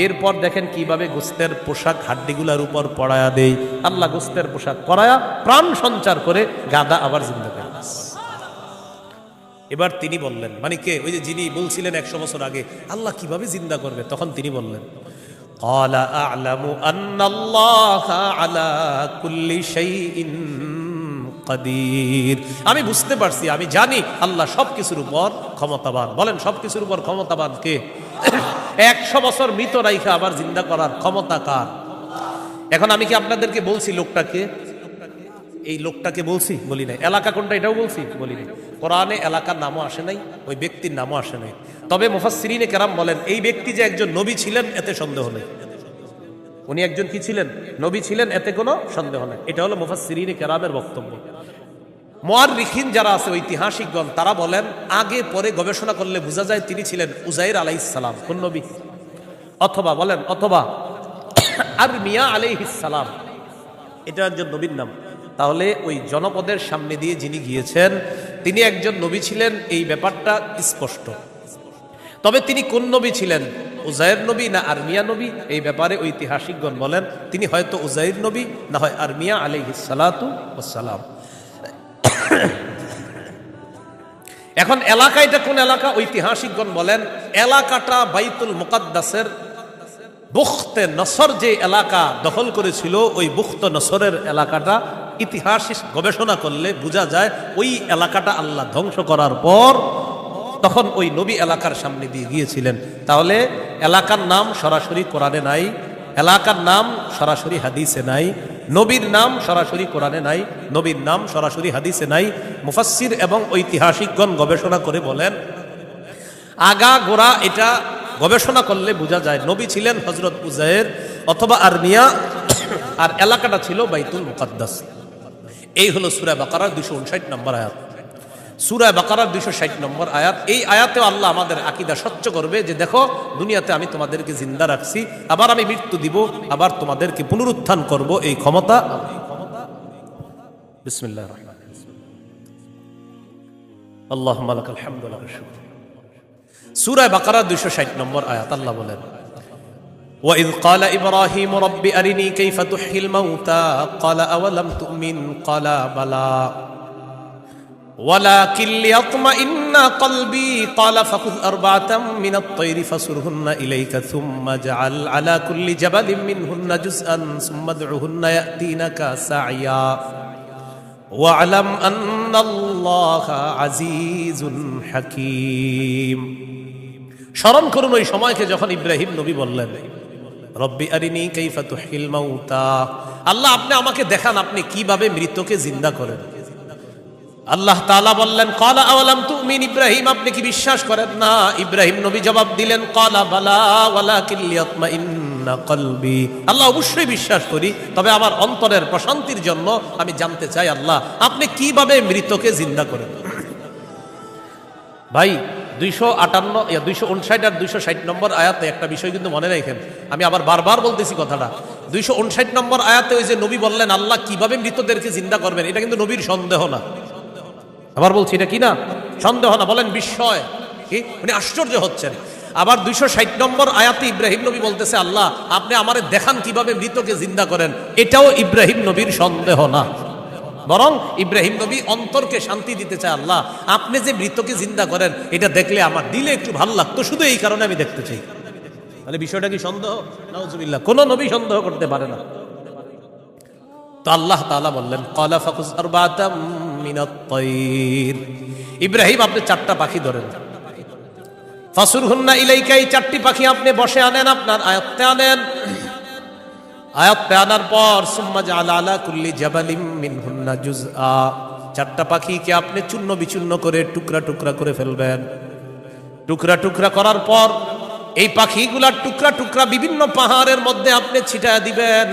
এরপর দেখেন কিভাবে গোস্তের পোশাক হাড্ডিগুলার উপর পড়ায়া দেই। আল্লাহ গোস্তের পোশাক পরায়া প্রাণ সঞ্চার করে গাদা আবার জিন্দা করে। এবার তিনি বললেন, মানে কে? ওই যে যিনি বলছিলেন 100 বছর আগে আল্লাহ কিভাবে জিন্দা করবে, তখন তিনি বললেন, ক্বালা আ'লামু আন্নাল্লাহা আলা কুল্লি শাইইন কাদির। আমি বুঝতে পারছি, আমি জানি আল্লাহ সবকিছুর উপর ক্ষমতাবান। বলেন সবকিছুর উপর ক্ষমতাবান কে? 100 বছর মৃত রাইখা আবার জিন্দা করার ক্ষমতা কার? এখন আমি কি আপনাদেরকে বলছি লোকটাকে? এই লোকটাকে বলছি? বলি নাই। এলাকা কোনটা এটাও বলছি? বলি নাই। কোরআনে এলাকার নামও আসে নাই, ওই ব্যক্তির নামও আসে নাই। তবে মুফাসসিরিনে কেরাম বলেন এই ব্যক্তি যে একজন নবী ছিলেন এতে সন্দেহ নেই। উনি একজন কি ছিলেন? নবী ছিলেন, এতে কোনো সন্দেহ নেই। এটা হলো মুফাসসিরিনে কেরামের বক্তব্য। মুআররিখিন যারা আছে, ঐতিহাসিকগণ, তারা বলেন আগে পরে গবেষণা করলে বোঝা যায় তিনি ছিলেন উজাইর আলাইহিস সালাম। কোন নবী? অথবা বলেন, অথবা আরমিয়া আলাইহিস সালাম, এটা একজন নবীর নাম। তাহলে ওই জনপদের সামনে দিয়ে যিনি গিয়েছেন তিনি একজন নবী ছিলেন, এই ব্যাপারটা স্পষ্ট। তবে তিনি কোন নবী ছিলেন, উজাইর নবী না আরমিয়া নবী, এই ব্যাপারে ঐতিহাসিকগণ বলেন তিনি হয়তো উজাইর নবী, না হয় আরমিয়া আলাইহিস সালাতু ওয়াস সালাম। এখন এলাকা এটা কোন এলাকা? ঐতিহাসিকগণ বলেন এলাকাটা বাইতুল মুকাদ্দাসের বুখতে নসর যে এলাকা দখল করেছিল, ওই বুখতে নসরের এলাকাটা ইতিহাস গবেষণা করলে বোঝা যায় ওই এলাকাটা আল্লাহ ধ্বংস করার পর তখন ওই নবী এলাকার সামনে দিয়ে গিয়েছিলেন। তাহলে এলাকার নাম সরাসরি কোরআনে নাই, এলাকার নাম সরাসরি হাদিসে নাই, নবীর নাম সরাসরি কোরআনে নাই, নবীর নাম সরাসরি হাদিসে নাই। মুফাসসির এবং ঐতিহাসিকগণ গবেষণা করে বলেন আগা গোড়া এটা গবেষণা করলে বোঝা যায় নবী ছিলেন হযরত উজাইর অথবা আরমিয়া, আর এলাকাটা ছিল বাইতুল মুকাদ্দাস। এই হলো সূরা বাকারার 259 নম্বর আয়াত। সূরা বাকারার 260 নম্বর আয়াত। এই আয়াতেও আল্লাহ আমাদের আকীদা স্বচ্ছ করবে যে দেখো দুনিয়াতে আমি তোমাদেরকে জিন্দা রাখছি, আবার আমি মৃত্যু দিব, আবার তোমাদেরকে পুনরুত্থান করব, এই ক্ষমতা। বিসমিল্লাহির রহমানির রহিম। আল্লাহুম্মা লাকাল হামদু ওয়া লাকাশ শুকর। সূরা বাকারার 260 নম্বর আয়াত আল্লাহ বলেন وَإِذْ قَالَ إِبْرَاهِيمُ رَبِّ أَرِنِي كَيْفَ تُحْيِي الْمَوْتَى قَالَ أَوَلَمْ تُؤْمِنْ قَالَ بَلَى وَلَكِنْ لِيَطْمَئِنَّ قَلْبِي قَالَ فَخُذْ أَرْبَعَةً مِنَ الطَّيْرِ فَصُرْهُنَّ إِلَيْكَ ثُمَّ اجْعَلْ عَلَى كُلِّ جَبَلٍ مِنْهُنَّ جُزْءًا ثُمَّ ادْعُهُنَّ يَأْتِينَكَ سَعْيًا وَاعْلَمْ أَنَّ اللَّهَ عَزِيزٌ حَكِيمٌ। স্মরণ করুন ওই সময়কে যখন ইব্রাহিম নবী বললেন রব্বি আরিনি কাইফা তুহিল মাউতা, আল্লাহ আপনি আমাকে দেখান আপনি কিভাবে মৃতকে জিন্দা করেন। আল্লাহ তাআলা বললেন ক্বালা আওয়ালাম তুমিন, ইব্রাহিম আপনি কি বিশ্বাস করেন না? ইব্রাহিম নবী জবাব দিলেন ক্বালা বালা ওয়ালাকিন লিয়াতমাইন্না কলবি, আল্লাহ অবশ্যই বিশ্বাস করি, তবে আমার অন্তরের প্রশান্তির জন্য আমি জানতে চাই আল্লাহ আপনি কিভাবে মৃতকে জিন্দা করেন। ভাই 259 আর 260 নম্বর আয়াতে একটা বিষয় কিন্তু মনে রাখেন, আমি আবার বারবার বলতেছি কথাটা। 259 নম্বর আয়াতে ওই যে নবী বললেন আল্লাহ কিভাবে মৃতদেরকে জিন্দা করবেন, এটা কিন্তু নবীর সন্দেহ না। আবার বলছি এটা কি না? সন্দেহ না, বলেন বিস্ময়, কি উনি আশ্চর্য হচ্ছেন। আবার 260 নম্বর আয়াতে ইব্রাহিম নবী বলতেছে আল্লাহ আপনি আমারে দেখান কিভাবে মৃতকে জিন্দা করেন, এটাও ইব্রাহিম নবীর সন্দেহ না, বরং ইব্রাহিম নবী অন্তরকে শান্তি দিতে চায় আল্লাহ আপনি যে মৃতকে জিন্দা করেন এটা দেখলে আমার দিলে একটু ভালো লাগতো, শুধু এই কারণে আমি দেখতে চাই। তাহলে বিষয়টা কি সন্দেহ? নাউজুবিল্লাহ, কোন নবী সন্দেহ করতে পারে না। তো আল্লাহ তাআলা বললেন ক্বালা ফাকুজ আরবাতাম মিনাত তাইর, ইব্রাহিম আপনি 4টা পাখি ধরেন, ফাসুরহুন্না ইলাইকা, এই 4টি পাখি আপনি বসে আনেন, আপনার আয়ত্তে আনেন। আয়াতে আনার পর সুম্মা জাআলা আলা কুল্লি জাবালিম মিনহুন্না জুজআ, 4টা পাখিকে আপনি চূর্ণ বিচূর্ণ করে টুকরা টুকরা করে ফেলবেন। টুকরা টুকরা করার পর এই পাখিগুলার টুকরা টুকরা বিভিন্ন পাহাড়ের মধ্যে আপনি ছিটায় দিবেন।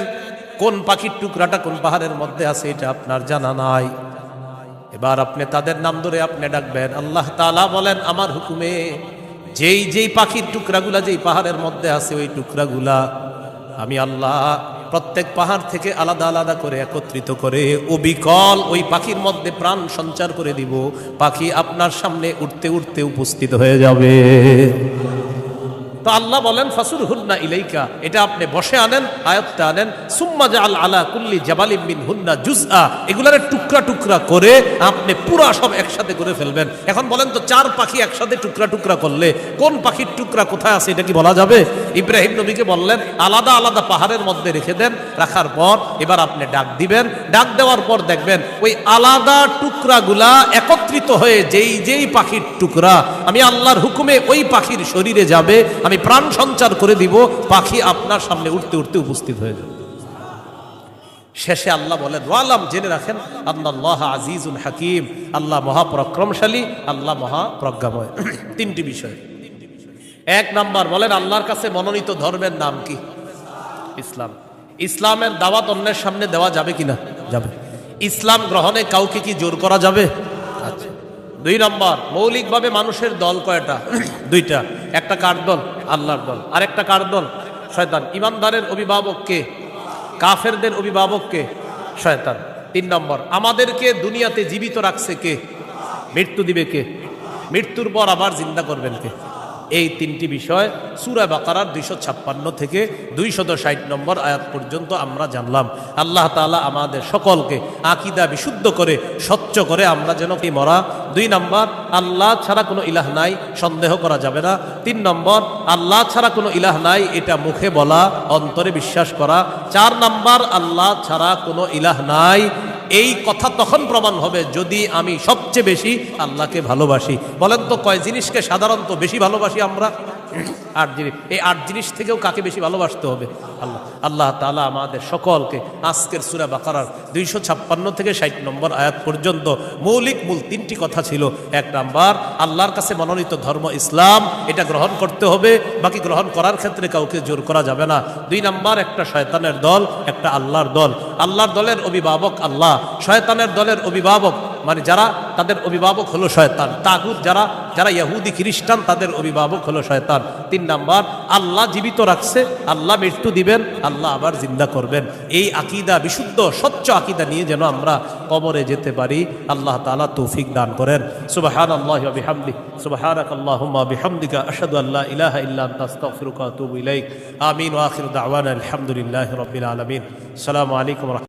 কোন পাখির টুকরাটা কোন পাহাড়ের মধ্যে আছে এটা আপনার জানা নাই। এবার আপনি তাদের নাম ধরে আপনি ডাকবেন। আল্লাহ তাআলা বলেন আমার হুকুমে যেই যেই পাখির টুকরাগুলা যেই পাহাড়ের মধ্যে আছে ওই টুকরাগুলা আমি আল্লাহ প্রত্যেক পাহাড় থেকে আলাদা আলাদা করে একত্রিত করে অবিকল ওই পাখির মধ্যে প্রাণ সঞ্চার করে দিব, পাখি আপনার সামনে উঠতে উঠতে উপস্থিত হয়ে যাবে। তো আল্লাহ বলেন ফাসুরহুন্না ইলাইকা, এটা আপনি বসে আনেন, আয়াতটা আনেন, সুম্মা জাআল আলা কুল্লি জাবালিম মিনহুন্না জুজআ, এগুলারে টুকরা টুকরা করে আপনি পুরা সব একসাথে করে ফেলবেন। এখন বলেন তো 4 পাখি একসাথে টুকরা টুকরা করলে কোন পাখির টুকরা কোথায় আছে এটা কি বলা যাবে? ইব্রাহিম নবীকে বললেন আলাদা আলাদা পাহাড়ের মধ্যে রেখে দেন, রাখার পর এবার আপনি ডাক দিবেন, ডাক দেওয়ার পর দেখবেন ওই আলাদা টুকরাগুলা একত্রিত হয়ে যেই যেই পাখির টুকরা আমি আল্লাহর হুকুমে ওই পাখির শরীরে যাবে, আমি প্রাণ সঞ্চার করে দিব, পাখি আপনার সামনে উঠতে উঠতে উপস্থিত হয়ে যাবে। শেষে আল্লাহ বলেন ওয়ালাম, জেনে রাখেন আল্লাহ আজিজুল হাকিম, আল্লাহ মহাপরাক্রমশালী, আল্লাহ মহাপ্রজ্ঞাময়। 3টি বিষয়। 1 নাম্বার বলেন আল্লাহর কাছে মনোনীত ধর্মের নাম কি? ইসলাম। ইসলামের দাওয়াত অন্যের সামনে দেওয়া যাবে কিনা? যাবে। ইসলাম গ্রহণে কাউকে কি জোর করা যাবে? আচ্ছা। 2 নম্বর, মৌলিকভাবে মানুষের দল কয়টা? 2টা। একটা কার দল? আল্লাহর দল। আর একটা কার দল? শয়তান। ইমানদারের অভিভাবক কে? কাফেরদের অভিভাবক কে? শয়তান। 3 নম্বর, আমাদেরকে দুনিয়াতে জীবিত রাখছে কে? মৃত্যু দিবে কে? মৃত্যুর পর আবার জিন্দা করবেন কে? এই 3টি বিষয় সূরা বাকারার 256 থেকে 260 নম্বর আয়াত পর্যন্ত আমরা জানলাম। আল্লাহ তাআলা আমাদের সকলকে আকীদা বিশুদ্ধ করে স্বচ্ছ করে আমরা যেন কি মরা। 2 নম্বর, আল্লাহ ছাড়া কোনো ইলাহ নাই, সন্দেহ করা যাবে না। 3 নম্বর, আল্লাহ ছাড়া কোনো ইলাহ নাই, এটা মুখে বলা, অন্তরে বিশ্বাস করা। 4 নম্বর, আল্লাহ ছাড়া কোনো ইলাহ নাই, এই কথা তখন প্রমাণ হবে যদি আমি সবচেয়ে বেশি আল্লাহকে ভালোবাসি। বলেন তো কয় জিনিসকে সাধারণত বেশি ভালোবাসি আমরা? 8 জিনিস। এই 8 জিনিস থেকেও কাকে বেশি ভালোবাসতে হবে? আল্লাহ। আল্লাহ তাআলা আমাদের সকলকে আজকের সূরা বাকারার 256 থেকে 60 নম্বর আয়াত পর্যন্ত মূল 3টি কথা ছিল। 1 নাম্বার, আল্লাহর কাছে মনোনীত ধর্ম ইসলাম, এটা গ্রহণ করতে হবে, বাকি গ্রহণ করার ক্ষেত্রে কাউকে জোর করা যাবে না। 2 নাম্বার, একটা শয়তানের দল, একটা আল্লাহর দল। আল্লাহর দলের অভিভাবক আল্লাহ, শয়তানের দলের অভিভাবক মানে যারা, তাদের অভিভাবক হলো শয়তান। তাগুত যারা, যারা ইহুদি খ্রিস্টান, তাদের অভিভাবক হলো শয়তান। 3 নাম্বার, আল্লাহ জীবিত রাখছে, আল্লাহ মৃত্যু দিবেন, আল্লাহ আবার জিন্দা করবেন। এই আকীদা, বিশুদ্ধ স্বচ্ছ আকীদা নিয়ে যেন আমরা কবরে যেতে পারি, আল্লাহ তাআলা তৌফিক দান করেন। সুবহানাল্লাহি ওয়া বিহামদিহি, সুবহানাকাল্লাহুম্মা ওয়া বিহামদিকা, আশহাদু আল্লা ইলাহা ইল্লা আনতা, আস্তাগফিরুকা ওয়া আতুবু ইলাইক। আমিন ওয়া আখিরু দাওয়ানা আলহামদুলিল্লাহি রাব্বিল আলামিন। আসসালামু আলাইকুম।